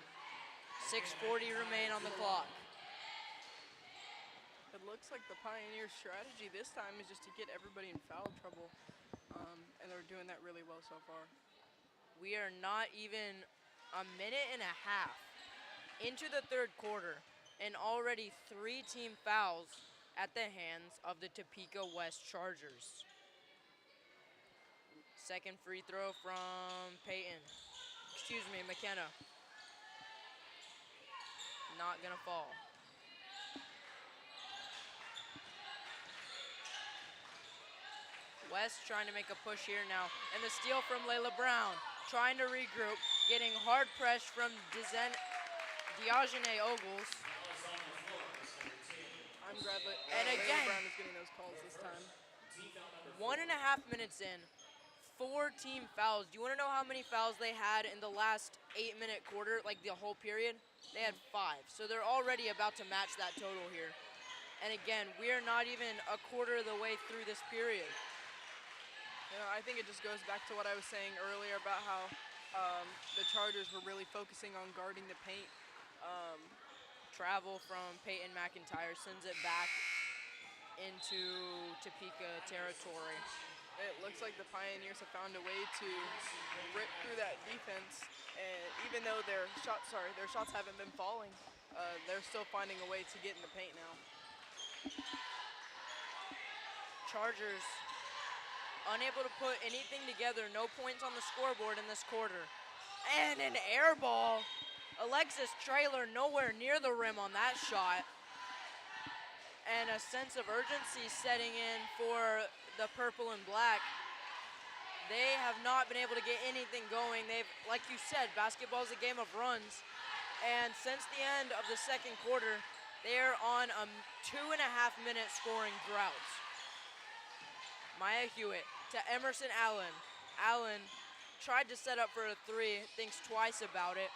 6:40 remain on the clock. It looks like the Pioneer strategy this time is just to get everybody in foul trouble, and they're doing that really well so far. We are not even a minute and a half into the third quarter, and already 3 team fouls at the hands of the Topeka West Chargers. Second free throw from McKenna. Not gonna fall. West trying to make a push here now, and the steal from Layla Brown, trying to regroup, getting hard press from Diogene Ogles. I'm glad And Layla again, Brown is getting those calls this time. 1.5 minutes in, 4 team fouls. Do you want to know how many fouls they had in the last 8-minute quarter, like the whole period? They had 5. So they're already about to match that total here. And again, we are not even a quarter of the way through this period. You know, I think it just goes back to what I was saying earlier about how the Chargers were really focusing on guarding the paint. Travel from Peyton McIntyre sends it back into Topeka territory. It looks like the Pioneers have found a way to rip through that defense, and even though their shots haven't been falling, they're still finding a way to get in the paint now. Chargers unable to put anything together, no points on the scoreboard in this quarter. And an air ball. Alexis Traylor nowhere near the rim on that shot. And a sense of urgency setting in for the purple and black. They have not been able to get anything going. They've, like you said, basketball is a game of runs. And since the end of the second quarter, they are on a 2.5-minute scoring drought. Maya Hewitt to Emerson Allen. Allen tried to set up for a 3, thinks twice about it.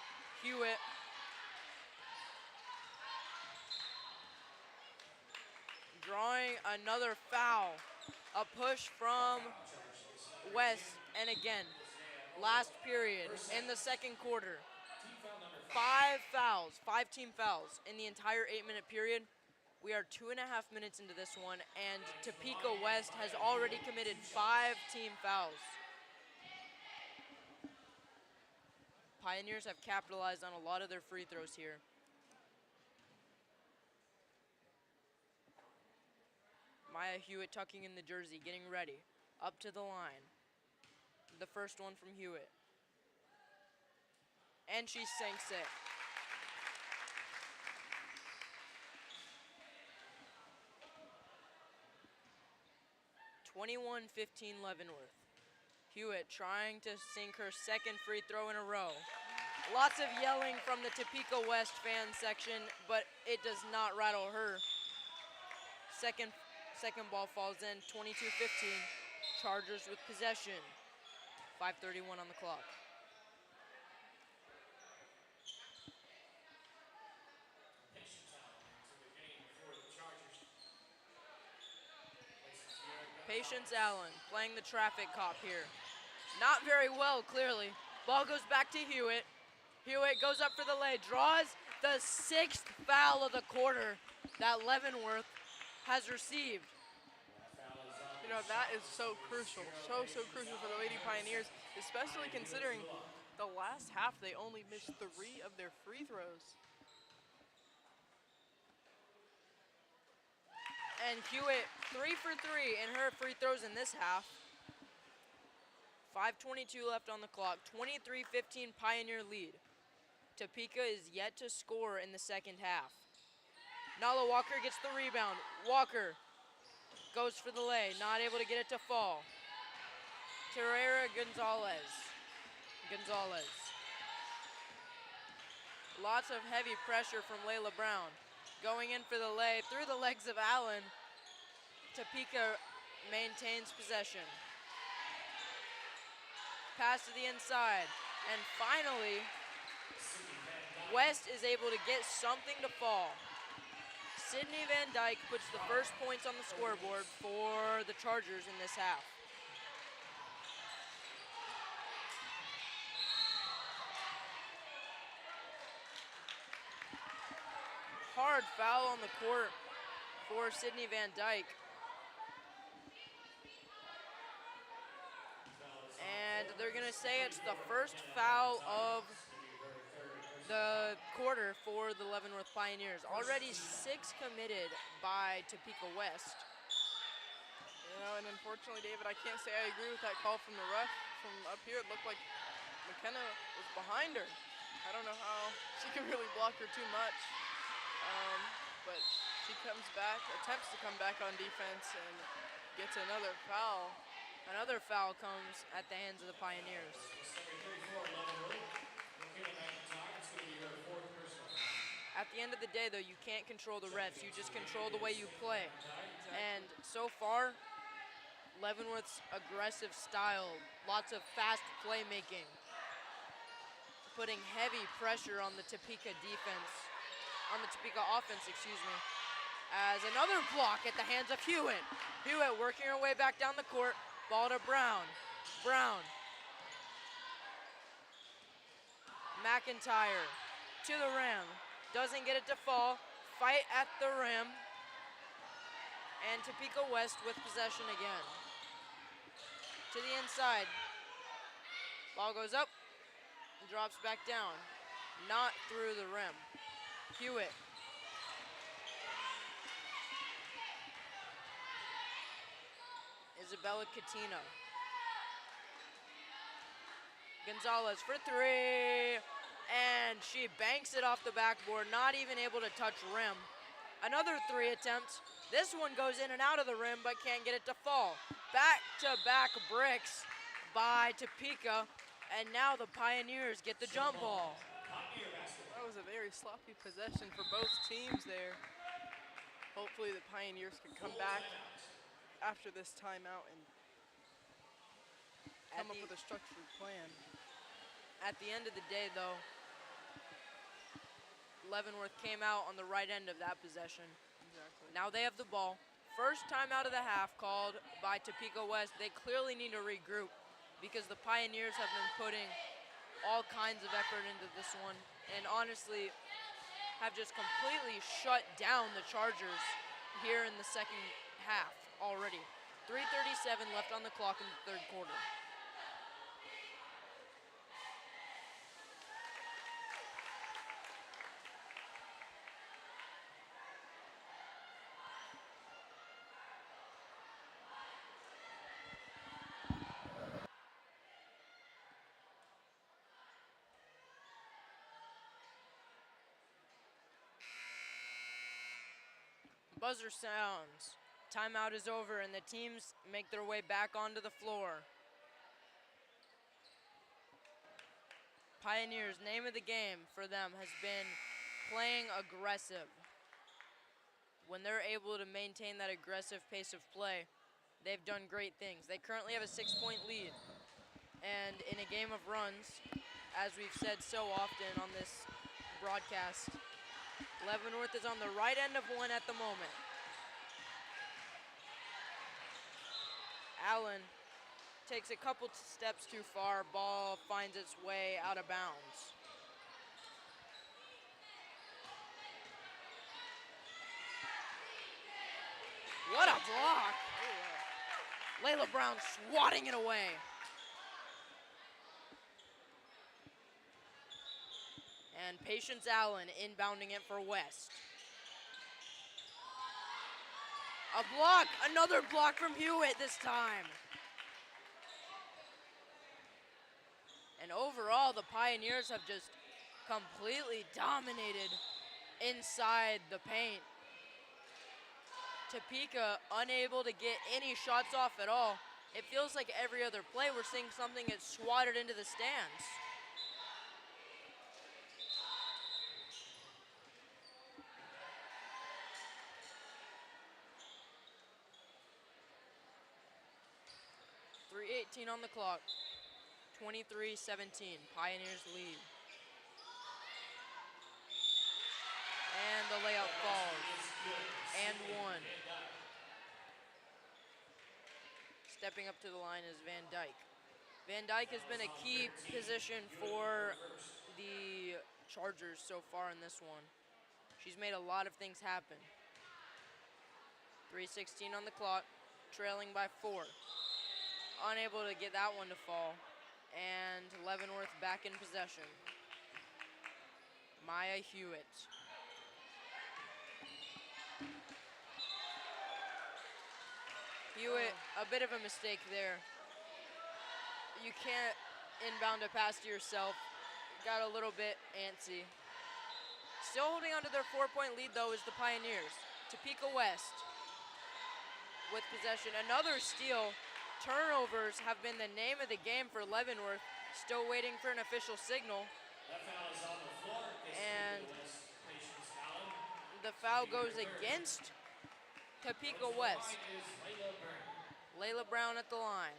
Hewitt drawing another foul. A push from West, and again, last period in the second quarter. 5 fouls, 5 team fouls in the entire 8-minute period. We are 2.5 minutes into this one, and Topeka West has already committed 5 team fouls. Pioneers have capitalized on a lot of their free throws here. Maya Hewitt tucking in the jersey, getting ready. Up to the line. The first one from Hewitt. And she sinks it. (21-15) Leavenworth. Hewitt trying to sink her second free throw in a row. Lots of yelling from the Topeka West fan section, but it does not rattle her. Second ball falls in, 22-15. Chargers with possession. 5:31 on the clock. Patience Allen playing the traffic cop here. Not very well, clearly. Ball goes back to Hewitt. Hewitt goes up for the lay, draws the 6th foul of the quarter that Leavenworth has received. You know, that is so crucial, so crucial for the Lady Pioneers, especially considering the last half they only missed 3 of their free throws. And Hewitt 3 for 3 in her free throws in this half. 5:22 left on the clock, 23-15 Pioneer lead. Topeka is yet to score in the second half. Nala Walker gets the rebound. Walker goes for the lay, not able to get it to fall. Terrera Gonzalez. Lots of heavy pressure from Layla Brown. Going in for the lay through the legs of Allen. Topeka maintains possession. Pass to the inside. And finally, West is able to get something to fall. Sydney Van Dyke puts the first points on the scoreboard for the Chargers in this half. Hard foul on the court for Sydney Van Dyke. And they're going to say it's the first foul of the quarter for the Leavenworth Pioneers. Already 6 committed by Topeka West. You know, and unfortunately, David, I can't say I agree with that call from the ref. From up here, it looked like McKenna was behind her. I don't know how she could really block her too much. But she comes back, attempts to come back on defense, and gets another foul. Another foul comes at the hands of the Pioneers. Kayla McIntyre, it's going to be her 4th personal foul. At the end of the day, though, you can't control the refs. You just control the way you play. And so far, Leavenworth's aggressive style, lots of fast playmaking, putting heavy pressure on the Topeka defense, on the Topeka offense, excuse me, as another block at the hands of Hewitt. Hewitt working her way back down the court, ball to Brown. Brown. McIntyre to the rim, doesn't get it to fall, fight at the rim, and Topeka West with possession again. To the inside, ball goes up, drops back down, not through the rim. Hewitt. Isabella Katina. Gonzalez for 3, and she banks it off the backboard, not even able to touch rim. Another 3 attempt. This one goes in and out of the rim, but can't get it to fall. Back-to-back bricks by Topeka, and now the Pioneers get the jump ball. That was a very sloppy possession for both teams there. Hopefully the Pioneers can come back after this timeout and come up with a structured plan. At the end of the day, though, Leavenworth came out on the right end of that possession. Exactly. Now they have the ball. First time out of the half called by Topeka West. They clearly need to regroup because the Pioneers have been putting all kinds of effort into this one and honestly have just completely shut down the Chargers here in the second half already. 3:37 left on the clock in the third quarter. Buzzer sounds. Timeout is over and the teams make their way back onto the floor. Pioneers' name of the game for them has been playing aggressive. When they're able to maintain that aggressive pace of play, they've done great things. They currently have a 6-point lead. And in a game of runs, as we've said so often on this broadcast, Leavenworth is on the right end of one at the moment. Allen takes a couple steps too far. Ball finds its way out of bounds. What a block! Layla Brown swatting it away. And Patience Allen inbounding it for West. A block, another block from Hewitt this time. And overall, the Pioneers have just completely dominated inside the paint. Topeka unable to get any shots off at all. It feels like every other play we're seeing something get swatted into the stands. .3:18 on the clock. 23-17. Pioneers lead. And the layup falls. And one. Stepping up to the line is Van Dyke. Van Dyke has been a key position for the Chargers so far in this one. She's made a lot of things happen. 3:16 on the clock, trailing by 4. Unable to get that one to fall. And Leavenworth back in possession. Maya Hewitt. Hewitt, a bit of a mistake there. You can't inbound a pass to yourself. Got a little bit antsy. Still holding on to their 4-point lead, though, is the Pioneers. Topeka West with possession. Another steal. Turnovers have been the name of the game for Leavenworth. Still waiting for an official signal. That foul is on the floor. And Patience Allen. the foul goes against Topeka West. Is Layla Brown. Layla Brown at the line.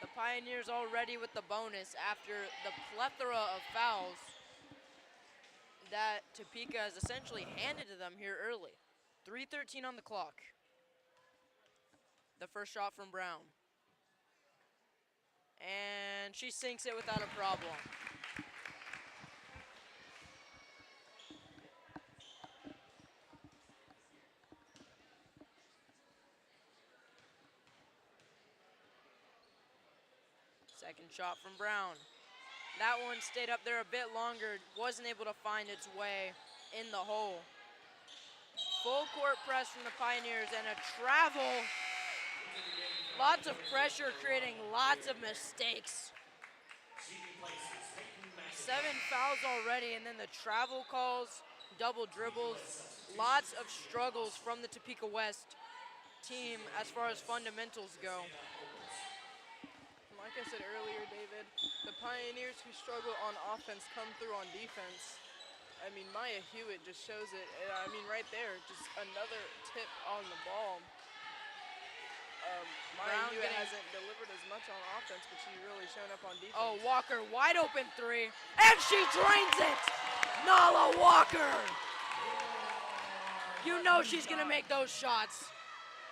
The Pioneers already with the bonus after the plethora of fouls that Topeka has essentially handed to them here early. 3:13 on the clock. The first shot from Brown. And she sinks it without a problem. Second shot from Brown. That one stayed up there a bit longer, wasn't able to find its way in the hole. Full court press from the Pioneers and a travel. Lots of pressure, creating lots of mistakes. 7 fouls already, and then the travel calls, double dribbles, lots of struggles from the Topeka West team as far as fundamentals go. Like I said earlier, David, the Pioneers who struggle on offense come through on defense. I mean, Maya Hewitt just shows it. I mean, right there, just another tip on the ball. Maya Hewitt hasn't delivered as much on offense, but she's really shown up on defense. Oh, Walker, wide open 3, and she drains it! Nala Walker! You know she's gonna make those shots.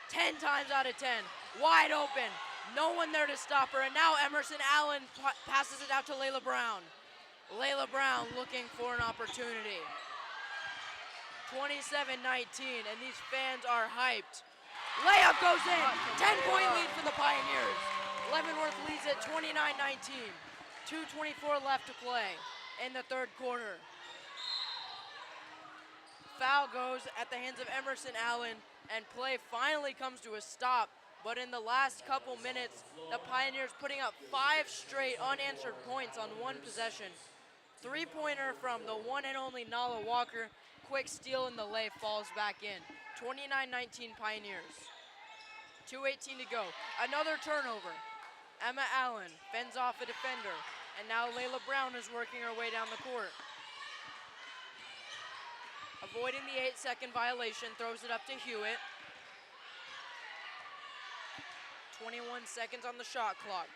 10 times out of 10, wide open. No one there to stop her, and now Emerson Allen passes it out to Layla Brown. Layla Brown looking for an opportunity. 27-19, and these fans are hyped. Layup goes in, 10-point lead for the Pioneers. Leavenworth leads it 29-19. 2:24 left to play in the third quarter. Foul goes at the hands of Emerson Allen, and play finally comes to a stop. But in the last couple minutes, the Pioneers putting up 5 straight unanswered points on one possession. 3-pointer from the one and only Nala Walker. Quick steal and the lay falls back in. 29-19 Pioneers. 2:18 to go. Another turnover. Emma Allen fends off a defender. And now Layla Brown is working her way down the court. Avoiding the 8-second violation, throws it up to Hewitt. 21 seconds on the shot clock.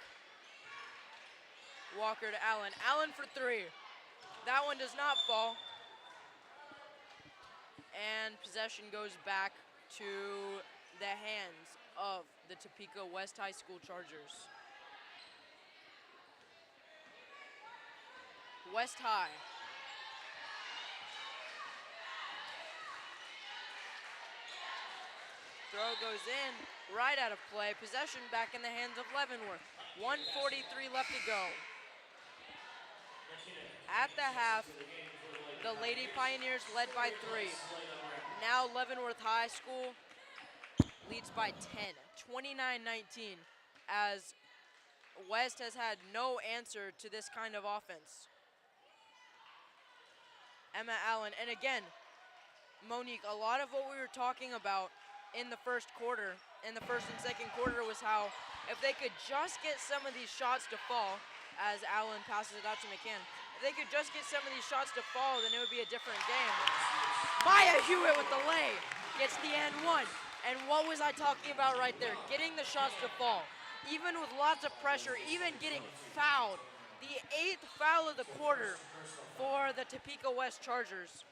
Walker to Allen. Allen for 3. That one does not fall. And possession goes back to the hands of the Topeka West High School Chargers. West High. Throw goes in, right out of play. Possession back in the hands of Leavenworth. 1:43 left to go. At the half, the Lady Pioneers led by 3. Now Leavenworth High School leads by 10, 29-19, as West has had no answer to this kind of offense. Emma Allen, and again, Monique, a lot of what we were talking about in the first quarter, in the first and second quarter, was how if they could just get some of these shots to fall, as Allen passes it out to McCann, if they could just get some of these shots to fall, then it would be a different game. Maya Hewitt with the lay, gets the and one. And what was I talking about right there? Getting the shots to fall. Even with lots of pressure, even getting fouled. The 8th foul of the quarter for the Topeka West Chargers.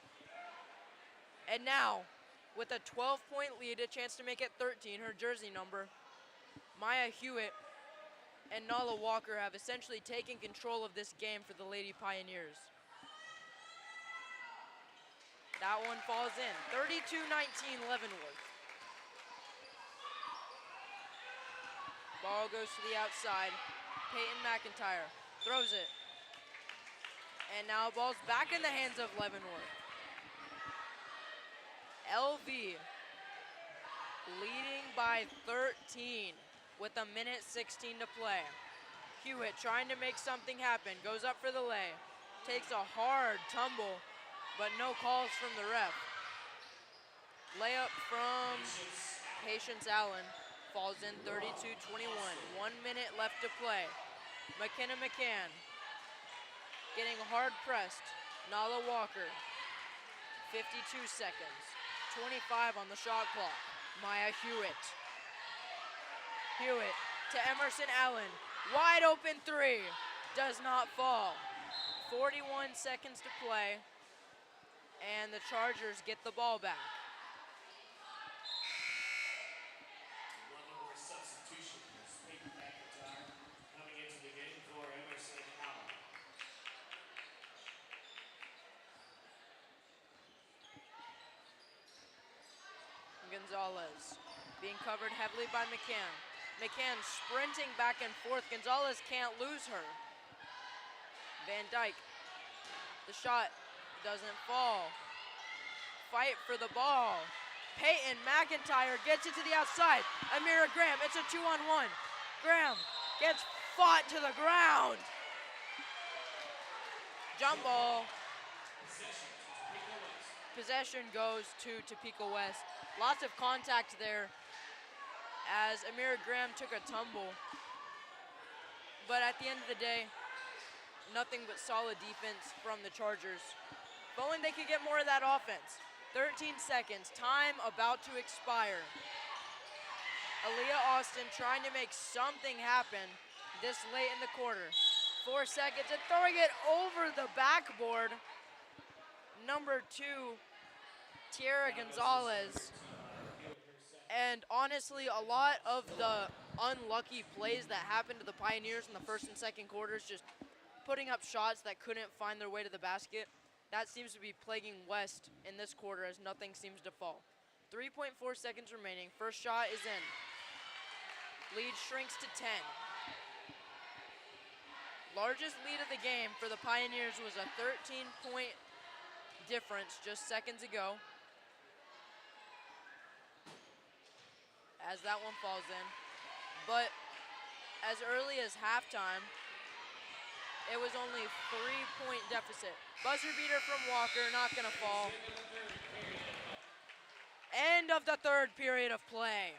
And now, with a 12-point lead, a chance to make it 13, her jersey number, Maya Hewitt and Nala Walker have essentially taken control of this game for the Lady Pioneers. That one falls in. 32-19 Leavenworth. Ball goes to the outside. Peyton McIntyre throws it. And now ball's back in the hands of Leavenworth. LV leading by 13 with 1:16 to play. Hewitt trying to make something happen, goes up for the lay, takes a hard tumble, but no calls from the ref. Layup from Patience Allen falls in 32-21. 1 minute left to play. McKenna McCann getting hard pressed. Nala Walker, 52 seconds. 25 on the shot clock. Maya Hewitt. Hewitt to Emerson Allen. Wide open three. Does not fall. 41 seconds to play. And the Chargers get the ball back. One more substitution. Peyton McIntyre coming into the game for Emerson Allen. Gonzalez being covered heavily by McCann. McCann sprinting back and forth. Gonzalez can't lose her. Van Dyke. The shot doesn't fall. Fight for the ball. Peyton McIntyre gets it to the outside. Amira Graham, it's a 2-on-1. Graham gets fought to the ground. Jump ball. Possession goes to Topeka West. Lots of contact there as Amira Graham took a tumble. But at the end of the day, nothing but solid defense from the Chargers. If only they could get more of that offense. 13 seconds, time about to expire. Aaliyah Austin trying to make something happen this late in the quarter. 4 seconds and throwing it over the backboard. Number 2, Tierra Gonzalez. And honestly, a lot of the unlucky plays that happened to the Pioneers in the first and second quarters, just putting up shots that couldn't find their way to the basket, that seems to be plaguing West in this quarter as nothing seems to fall. 3.4 seconds remaining. First shot is in. Lead shrinks to 10. Largest lead of the game for the Pioneers was a 13-point difference just seconds ago. As that one falls in. But as early as halftime, it was only a 3-point deficit. Buzzer beater from Walker, not gonna fall. End of the third period of play.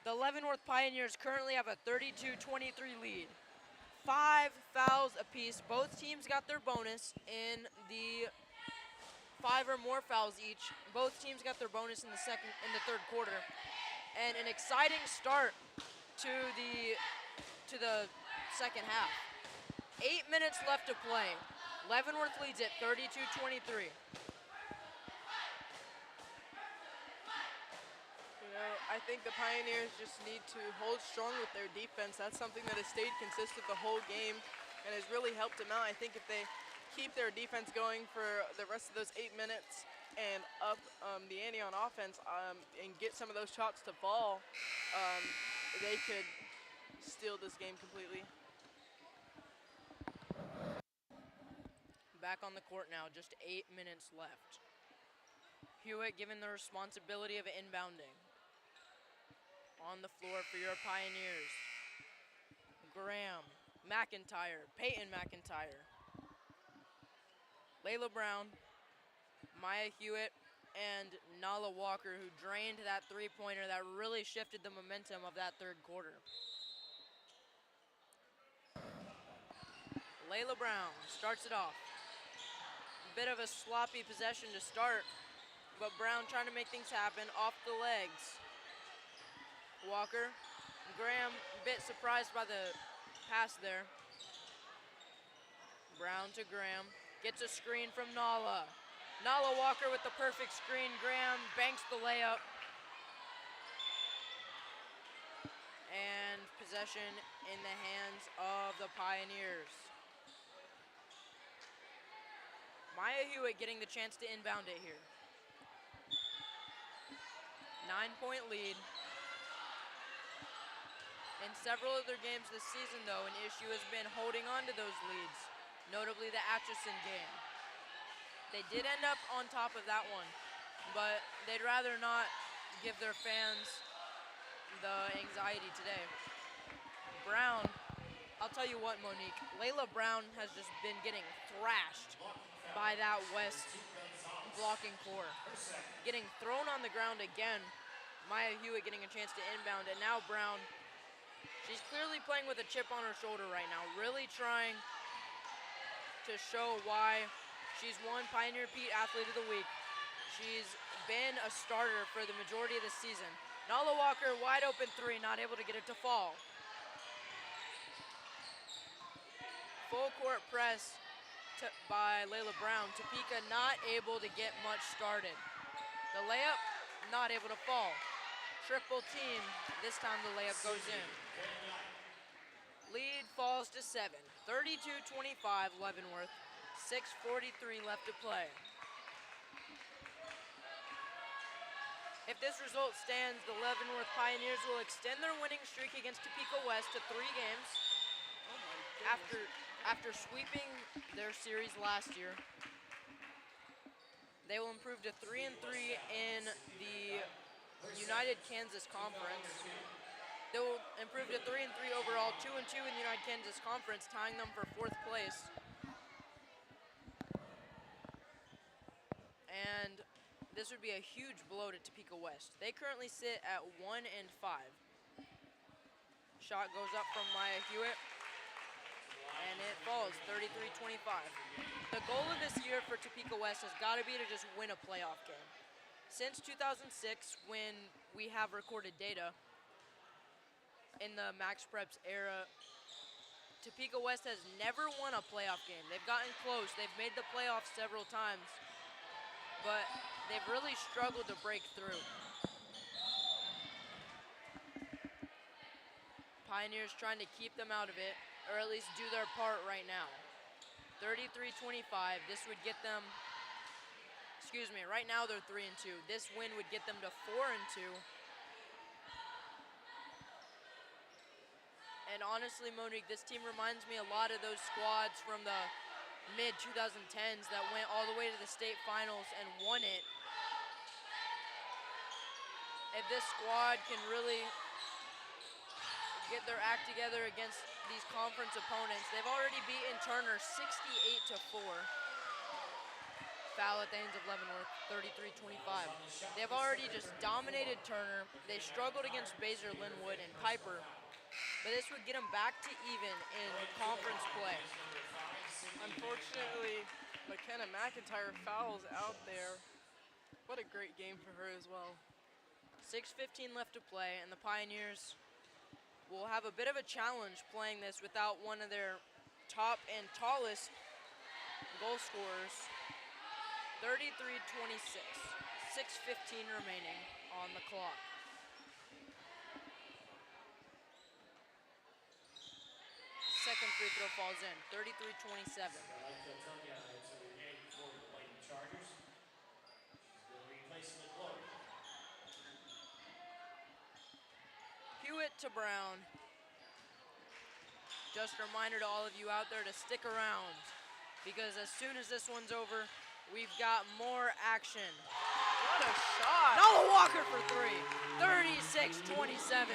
The Leavenworth Pioneers currently have a 32-23 lead. 5 fouls apiece. Both teams got their bonus in the 5 or more fouls each. Both teams got their bonus in the third quarter. And an exciting start to the second half. 8 minutes left to play. Leavenworth leads at 32-23. I think the Pioneers just need to hold strong with their defense. That's something that has stayed consistent the whole game and has really helped them out. I think if they keep their defense going for the rest of those 8 minutes and up the ante on offense and get some of those shots to fall, they could steal this game completely. Back on the court now, just 8 minutes left. Hewitt given the responsibility of inbounding. On the floor for your Pioneers. Graham, McIntyre, Peyton McIntyre. Layla Brown, Maya Hewitt, and Nala Walker, who drained that three-pointer that really shifted the momentum of that third quarter. Layla Brown starts it off. Bit of a sloppy possession to start, but Brown trying to make things happen off the legs. Walker, Graham a bit surprised by the pass there. Brown to Graham, gets a screen from Nala. Nala Walker with the perfect screen. Graham banks the layup. And possession in the hands of the Pioneers. Maya Hewitt getting the chance to inbound it here. 9-point lead. In several of their games this season, though, an issue has been holding on to those leads, notably the Atchison game. They did end up on top of that one, but they'd rather not give their fans the anxiety today. Brown, I'll tell you what, Monique, Layla Brown has just been getting thrashed by that West blocking core. Getting thrown on the ground again. Maya Hewitt getting a chance to inbound, and now Brown. She's clearly playing with a chip on her shoulder right now, really trying to show why she's won Pioneer Pete Athlete of the Week. She's been a starter for the majority of the season. Nala Walker, wide open three, not able to get it to fall. Full court press by Layla Brown. Topeka not able to get much started. The layup, not able to fall. Triple team, this time the layup goes in. Lead falls to 7. 32-25 Leavenworth. 6:43 left to play. If this result stands, the Leavenworth Pioneers will extend their winning streak against Topeka West to 3 games. Oh my goodness. After sweeping their series last year. They will improve to 3-3 in the United Kansas Conference. They will improve to 3-3 overall, 2-2 in the United Kansas Conference, tying them for 4th place. And this would be a huge blow to Topeka West. They currently sit at 1-5. Shot goes up from Maya Hewitt, and it falls 33-25. The goal of this year for Topeka West has got to be to just win a playoff game. Since 2006, when we have recorded data, in the Max Preps era, Topeka West has never won a playoff game. They've gotten close. They've made the playoffs several times, but they've really struggled to break through. Pioneers trying to keep them out of it, or at least do their part right now. 33-25, this would get them, right now they're 3-2. This win would get them to 4-2. And honestly, Monique, this team reminds me a lot of those squads from the mid-2010s that went all the way to the state finals and won it. If this squad can really get their act together against these conference opponents, they've already beaten Turner 68-4. Foul at the hands of Leavenworth, 33-25. They've already just dominated Turner. They struggled against Baser, Linwood, and Piper. But this would get them back to even in conference play. Unfortunately, McKenna McIntyre fouls out there. What a great game for her as well. 6:15 left to play, and the Pioneers will have a bit of a challenge playing this without one of their top and tallest goal scorers. 33-26, 6:15 remaining on the clock. Second free throw falls in, 33-27. I'd like to tell you, it's a game for the Lady Chargers. She's going to be replacing the Globe. Hewitt to Brown. Just a reminder to all of you out there to stick around, because as soon as this one's over, we've got more action. What a shot! Nala Walker for 3, 36-27.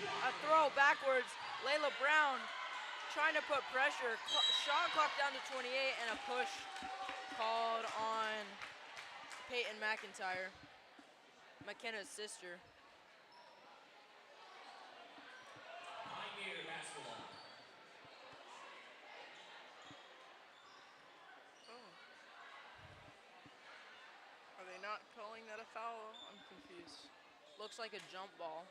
A throw backwards, Layla Brown trying to put pressure. Shot clock down to 28, and a push called on Peyton McIntyre, McKenna's sister. Pioneer basketball. Oh. Are they not calling that a foul? I'm confused. Looks like a jump ball.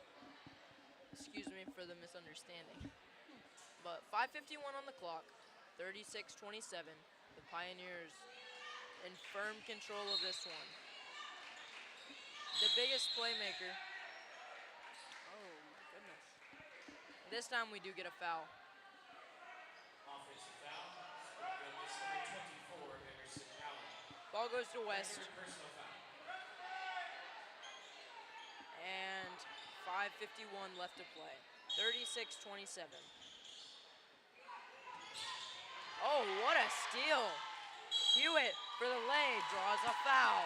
Excuse me for the misunderstanding. But 5:51 on the clock, 36-27. The Pioneers in firm control of this one. The biggest playmaker. Oh my goodness. This time we do get a foul. Offensive foul. It's number 24, Emerson Allen. Ball goes to West, Personal foul. and 5:51 left to play. 36-27. Oh, what a steal. Hewitt for the lay, draws a foul.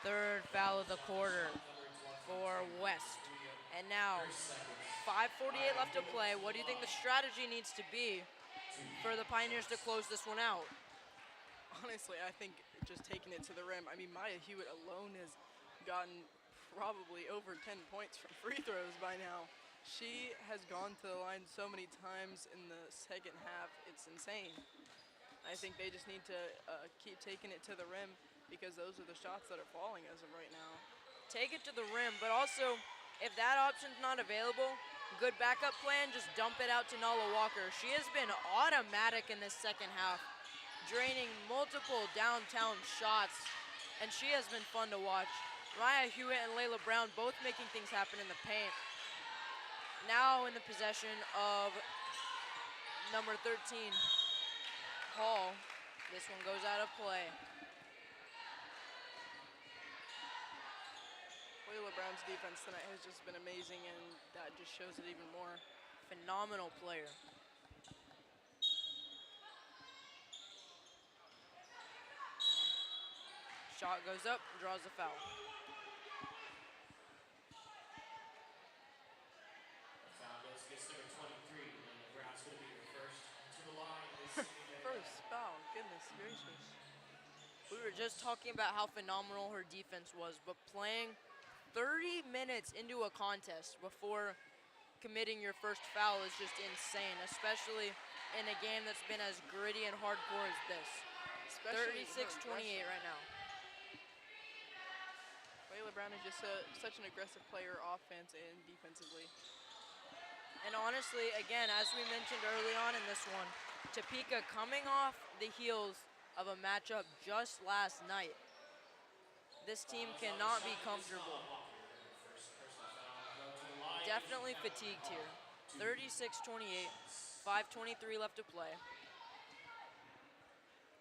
Third foul of the quarter for West. And now, 5:48 left to play. What do you think the strategy needs to be for the Pioneers to close this one out? Honestly, I think just taking it to the rim. I mean, Maya Hewitt alone has gotten probably over 10 points from free throws by now. She has gone to the line so many times in the second half. It's insane. I think they just need to keep taking it to the rim because those are the shots that are falling as of right now. Take it to the rim, but also, if that option's not available, good backup plan, just dump it out to Nala Walker. She has been automatic in this second half, draining multiple downtown shots, and she has been fun to watch. Maya Hewitt and Layla Brown both making things happen in the paint. Now in the possession of number 13, Hall. This one goes out of play. Layla Brown's defense tonight has just been amazing, and that just shows it even more. Phenomenal player. Shot goes up, draws the foul. Foul goes against number 23, and the Brown's going to be your first to the line. Is First foul, goodness gracious. We were just talking about how phenomenal her defense was, but playing 30 minutes into a contest before committing your first foul is just insane, especially in a game that's been as gritty and hardcore as this. Especially 36-28 right now. Layla Brown is just such an aggressive player, offense and defensively. And honestly, again, as we mentioned early on in this one, Topeka coming off the heels of a matchup just last night. This team cannot be comfortable. Definitely fatigued here. 36-28, 5:23 left to play.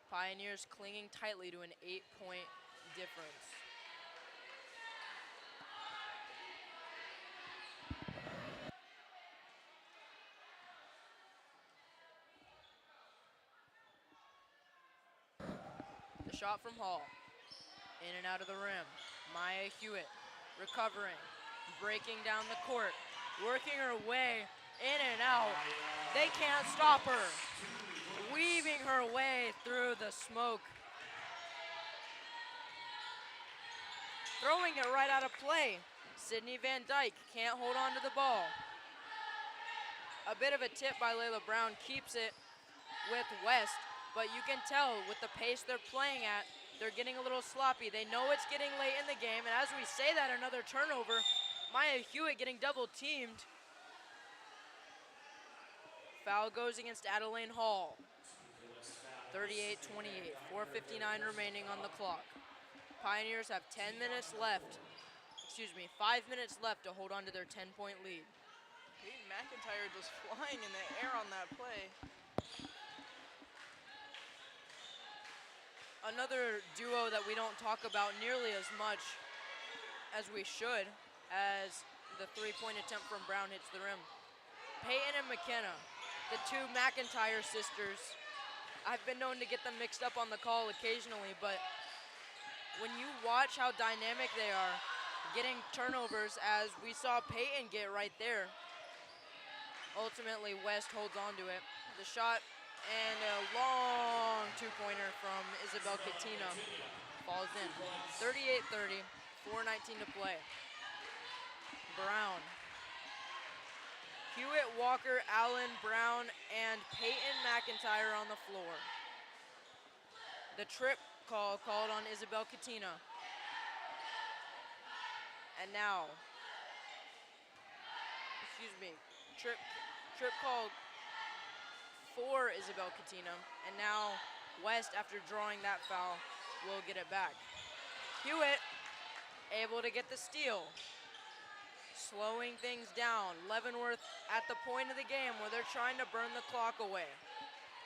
Pioneers clinging tightly to an 8-point difference. The shot from Hall. In and out of the rim. Maya Hewitt recovering, breaking down the court, working her way in and out. They can't stop her. Weaving her way through the smoke. Throwing it right out of play. Sydney Van Dyke can't hold on to the ball. A bit of a tip by Layla Brown keeps it with West, but you can tell with the pace they're playing at, they're getting a little sloppy. They know it's getting late in the game, and as we say that, another turnover. Maya Hewitt getting double teamed. Foul goes against Adeline Hall. 38-28, 4:59 remaining on the clock. Pioneers have 10 minutes left. 5 minutes left to hold on to their 10-point lead. Peyton McIntyre just flying in the air on that play. Another duo that we don't talk about nearly as much as we should, as the three-point attempt from Brown hits the rim. Peyton and McKenna, the two McIntyre sisters. I've been known to get them mixed up on the call occasionally, but when you watch how dynamic they are, getting turnovers as we saw Peyton get right there, ultimately West holds on to it. The shot and a long two-pointer from Isabel Katina falls in. 38-30, 4:19 to play. Brown. Hewitt, Walker, Allen, Brown, and Peyton McIntyre on the floor. The trip call called on Isabel Katina. And now, trip called for Isabel Katina. And now West, after drawing that foul, will get it back. Hewitt able to get the steal. Slowing things down. Leavenworth at the point of the game where they're trying to burn the clock away.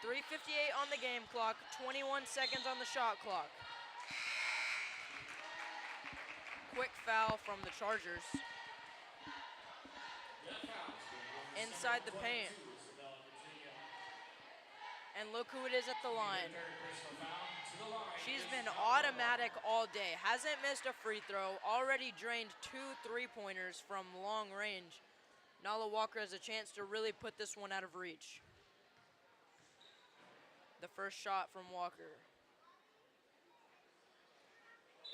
3:58 on the game clock, 21 seconds on the shot clock. Quick foul from the Chargers. Inside the paint. And look who it is at the line. She's been automatic all day. Hasn't missed a free throw. Already drained 2 3-pointers from long range. Nala Walker has a chance to really put this one out of reach. The first shot from Walker.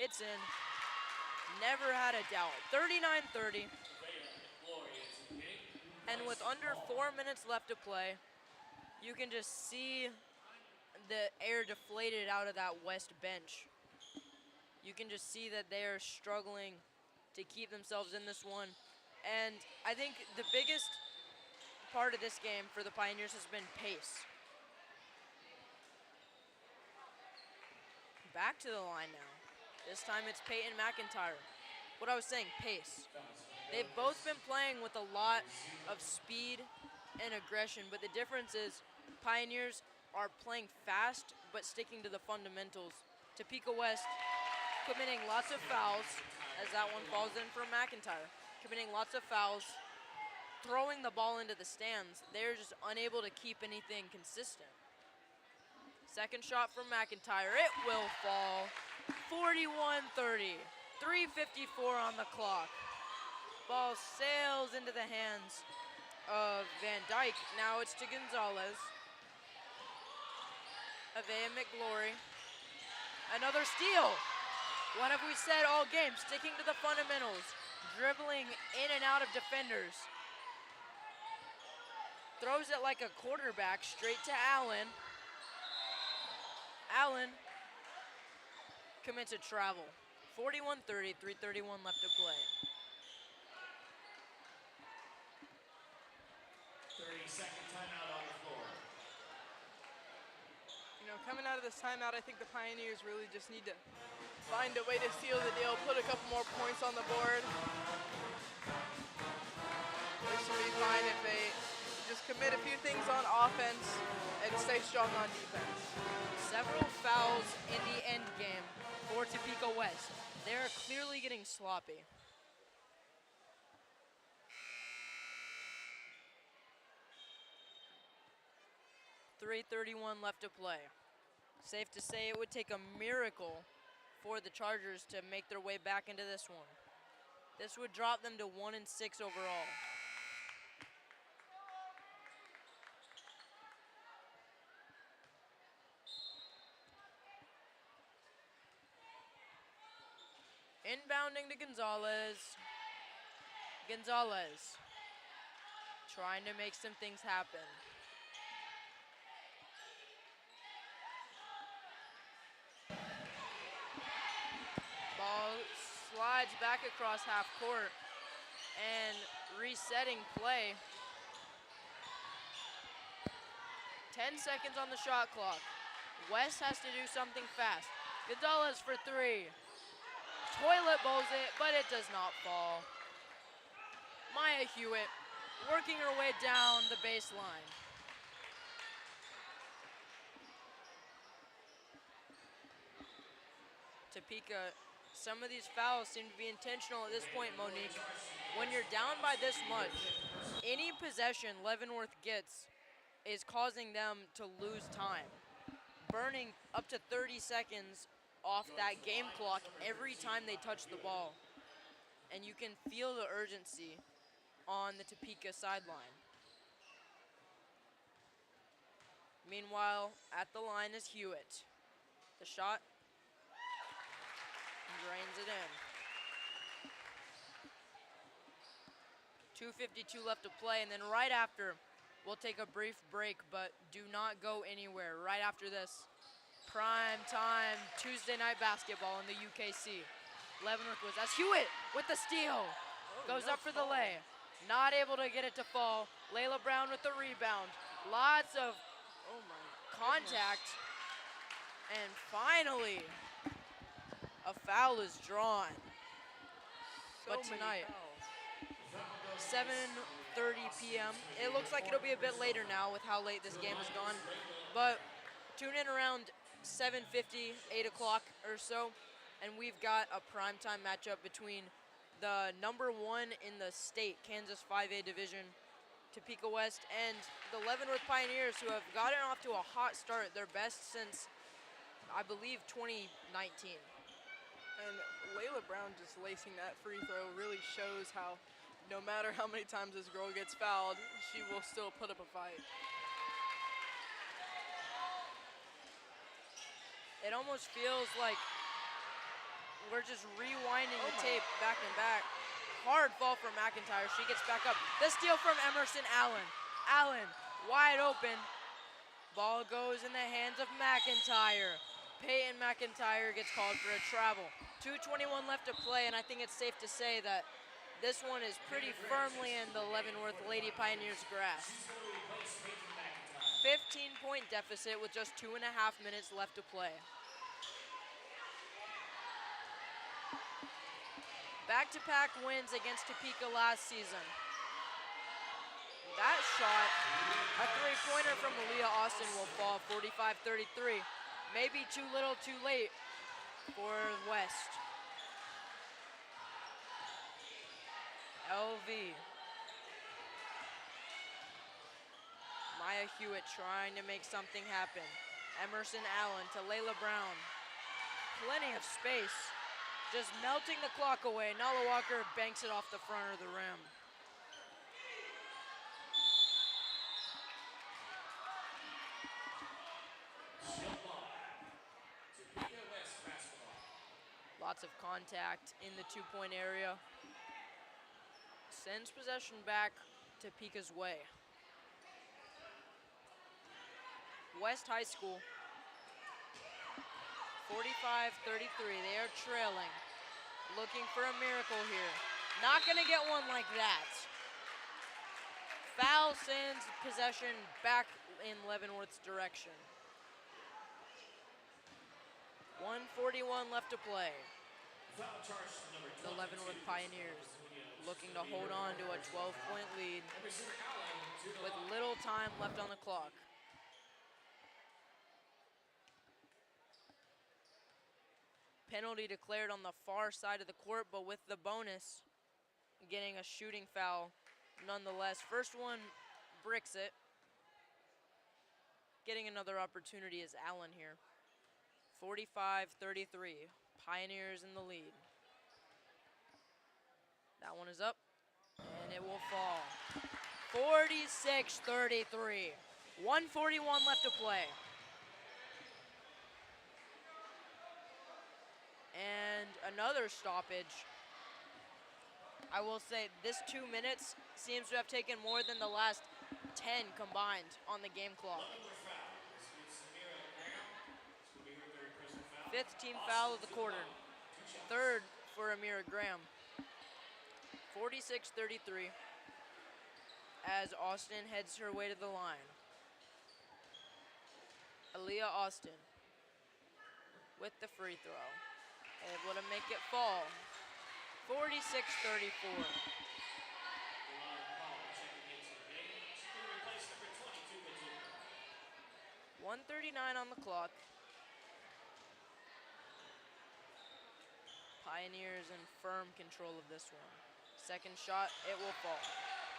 It's in. Never had a doubt. 39-30. And with under 4 minutes left to play, you can just see the air deflated out of that West bench. You can just see that they are struggling to keep themselves in this one. And I think the biggest part of this game for the Pioneers has been pace. Back to the line now. This time it's Peyton McIntyre. What I was saying, pace. They've both been playing with a lot of speed and aggression, but the difference is Pioneers are playing fast but sticking to the fundamentals. Topeka West committing lots of fouls, as that one falls in for McIntyre. Committing lots of fouls, throwing the ball into the stands. They're just unable to keep anything consistent. Second shot from McIntyre, it will fall. 41-30, 3:54 on the clock. Ball sails into the hands of Van Dyke. Now it's to Gonzalez. Avea McGlory. Another steal. What have we said all game? Sticking to the fundamentals. Dribbling in and out of defenders. Throws it like a quarterback straight to Allen. Allen commits a travel. 41-30, 3:31 left to play. 30-second timeout on the floor. You know, coming out of this timeout, I think the Pioneers really just need to find a way to seal the deal, put a couple more points on the board. They should be fine if they just commit a few things on offense and stay strong on defense. Several fouls in the end game for Topeka West. They're clearly getting sloppy. .331 left to play. Safe to say it would take a miracle for the Chargers to make their way back into this one. This would drop them to 1-6 overall. Inbounding to Gonzalez. Gonzalez trying to make some things happen. Ball slides back across half court and resetting play. 10 seconds on the shot clock. West has to do something fast. Gonzalez for three. Toilet bowls it, but it does not fall. Maya Hewitt working her way down the baseline. Topeka, some of these fouls seem to be intentional at this point, Monique. When you're down by this much, any possession Leavenworth gets is causing them to lose time. Burning up to 30 seconds off that game clock every time they touch the ball. And you can feel the urgency on the Topeka sideline. Meanwhile, at the line is Hewitt. The shot drains it in. 2:52 left to play, and then right after, we'll take a brief break, but do not go anywhere. Right after this, prime time Tuesday night basketball in the UKC. Leavenworth was, that's Hewitt with the steal. Goes up for the lay. Not able to get it to fall. Layla Brown with the rebound. Lots of contact. And finally, a foul is drawn. But tonight, 7:30 p.m. It looks like it'll be a bit later now with how late this game has gone. But tune in around 7:50, 8 o'clock or so, and we've got a primetime matchup between the number one in the state, Kansas 5A division, Topeka West, and the Leavenworth Pioneers, who have gotten off to a hot start, their best since, I believe, 2019. And Layla Brown just lacing that free throw really shows how no matter how many times this girl gets fouled, she will still put up a fight. It almost feels like we're just rewinding the tape back and back. hard fall for McIntyre. She gets back up. The steal from Emerson Allen. Allen wide open. Ball goes in the hands of McIntyre. Peyton McIntyre gets called for a travel. 2:21 left to play, and I think it's safe to say that this one is pretty firmly in the Leavenworth Lady Pioneers' grasp. 15-point deficit with just 2.5 minutes left to play. Back-to-back wins against Topeka last season. That shot, a three-pointer from Aaliyah Austin, will fall 45-33. Maybe too little too late for West. LV. Maya Hewitt trying to make something happen. Emerson Allen to Layla Brown. Plenty of space. Just melting the clock away. Nala Walker banks it off the front of the rim. Lots of contact in the two-point area. Sends possession back to Topeka's way. West High School, 45-33. They are trailing. Looking for a miracle here. Not gonna get one like that. Foul sends possession back in Leavenworth's direction. 1:41 left to play. The Leavenworth Pioneers looking to hold on to a 12-point lead with little time left on the clock. Penalty declared on the far side of the court, but with the bonus, getting a shooting foul nonetheless. First one bricks it. Getting another opportunity is Allen here. 45-33. Pioneers in the lead. That one is up, and it will fall. 46-33. 1:41 left to play. And another stoppage. I will say this 2 minutes seems to have taken more than the last 10 combined on the game clock. Fifth team foul of the quarter. Third for Amira Graham. 46-33 as Austin heads her way to the line. Aaliyah Austin with the free throw. Able to make it fall. 46-34. 1:39 on the clock. Pioneers in firm control of this one. Second shot, it will fall.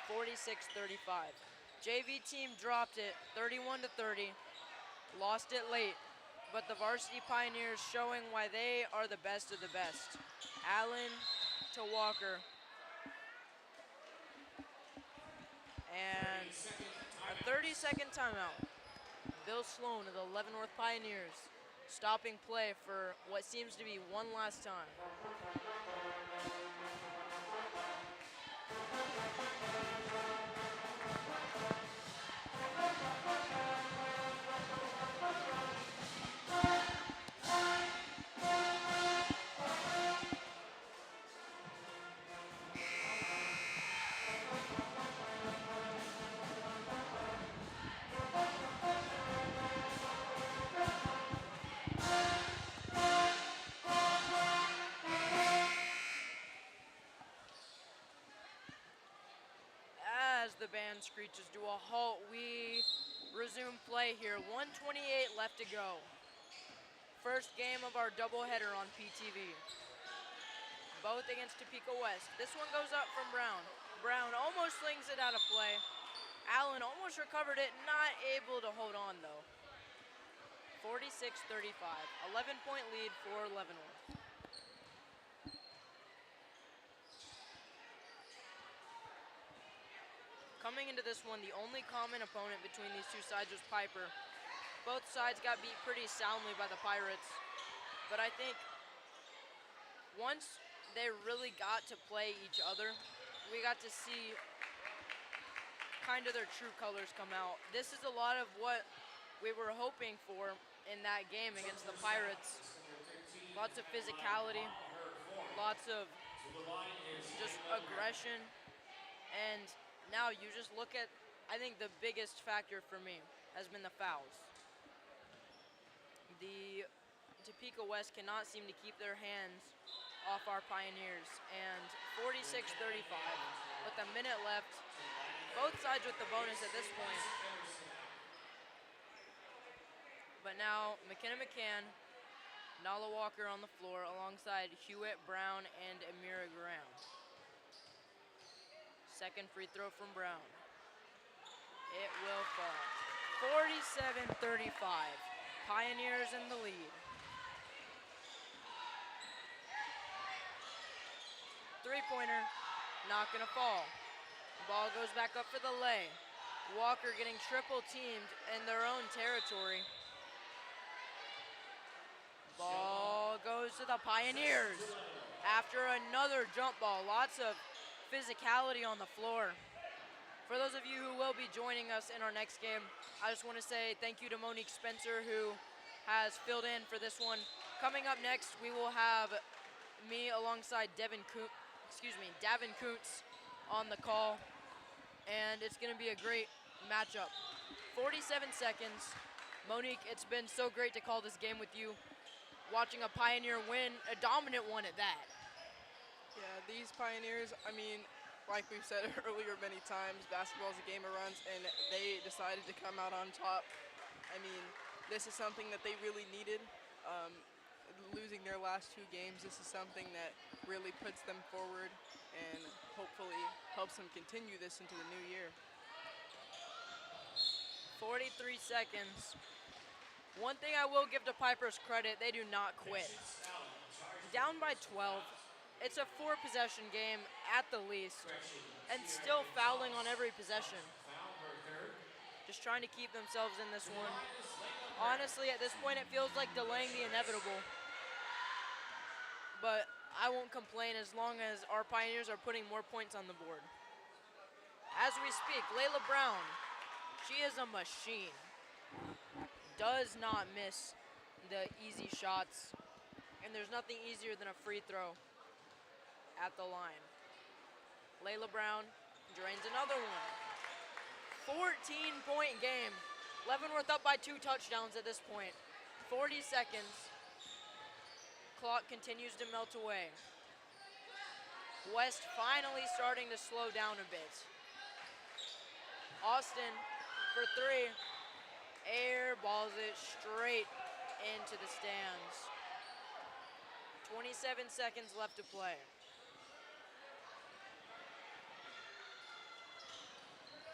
46-35. JV team dropped it 31-30. Lost it late, but the Varsity Pioneers showing why they are the best of the best. Allen to Walker. And a 30-second timeout. Bill Sloan of the Leavenworth Pioneers stopping play for what seems to be one last time. As the band screeches to a halt, we resume play here. 1:28 left to go. First game of our doubleheader on PTV. Both against Topeka West. This one goes up from Brown. Brown almost slings it out of play. Allen almost recovered it, not able to hold on though. 46-35, 11-point lead for Leavenworth. Coming into this one, the only common opponent between these two sides was Piper. Both sides got beat pretty soundly by the Pirates. But I think once they really got to play each other. We got to see kind of their true colors come out. This is a lot of what we were hoping for in that game against the Pirates. Lots of physicality, lots of just aggression, and now you just look at, I think the biggest factor for me has been the fouls. The Topeka West cannot seem to keep their hands off our Pioneers, and 46-35 with a minute left. Both sides with the bonus at this point. But now McKenna McCann, Nala Walker on the floor alongside Hewitt Brown and Amira Graham. Second free throw from Brown. It will fall. 47-35. Pioneers in the lead. Three-pointer, not gonna fall. Ball goes back up for the lay. Walker getting triple teamed in their own territory. Ball goes to the Pioneers after another jump ball. Lots of physicality on the floor. For those of you who will be joining us in our next game, I just want to say thank you to Monique Spencer, who has filled in for this one. Coming up next, we will have me alongside Davin Kuntz on the call, and it's going to be a great matchup. 47 seconds. Monique, it's been so great to call this game with you. Watching a Pioneer win, a dominant one at that. Yeah, these Pioneers, I mean, like we've said earlier many times, basketball is a game of runs, and they decided to come out on top. I mean, this is something that they really needed. Losing their last two games, this is something that really puts them forward and hopefully helps them continue this into the new year. 43 seconds. One thing I will give to Piper's credit, they do not quit. Down by 12. It's a 4-possession game at the least, and still fouling on every possession. Just trying to keep themselves in this one. Honestly, at this point, it feels like delaying the inevitable. But I won't complain as long as our Pioneers are putting more points on the board. As we speak, Layla Brown, she is a machine. Does not miss the easy shots, and there's nothing easier than a free throw at the line. Layla Brown drains another one. 14-point game. Leavenworth up by 2 touchdowns at this point. 40 seconds. Clock continues to melt away. West finally starting to slow down a bit. Austin for 3. Air balls it straight into the stands. 27 seconds left to play.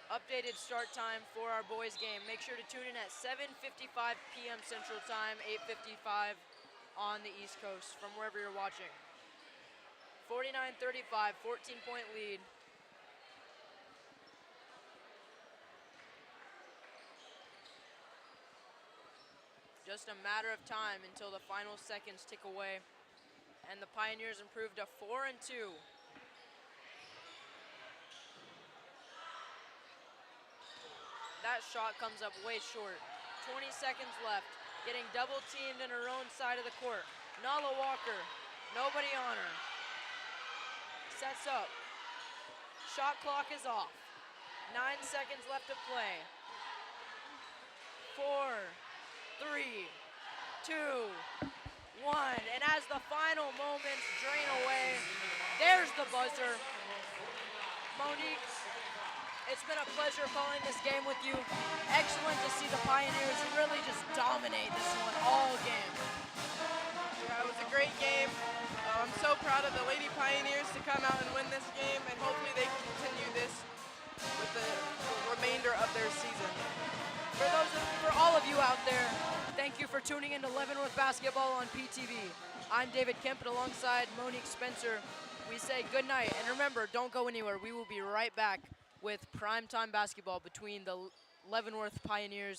Updated start time for our boys game. Make sure to tune in at 7:55 p.m. Central Time, 8:55 on the East Coast from wherever you're watching. 49-35, 14-point lead. Just a matter of time until the final seconds tick away, and the Pioneers improve to 4-2. That shot comes up way short. 20 seconds left. Getting double teamed in her own side of the court. Nala Walker, nobody on her. Sets up. Shot clock is off. 9 seconds left to play. 4, 3, 2, 1. And as the final moments drain away, there's the buzzer. Monique, it's been a pleasure calling this game with you. Excellent to see the Pioneers really just dominate this one all game. Yeah, it was a great game. I'm so proud of the Lady Pioneers to come out and win this game, and hopefully they can continue this with the remainder of their season. For all of you out there, thank you for tuning into Leavenworth Basketball on PTV. I'm David Kemp, and alongside Monique Spencer, we say good night. And remember, don't go anywhere. We will be right back with primetime basketball between the Leavenworth Pioneers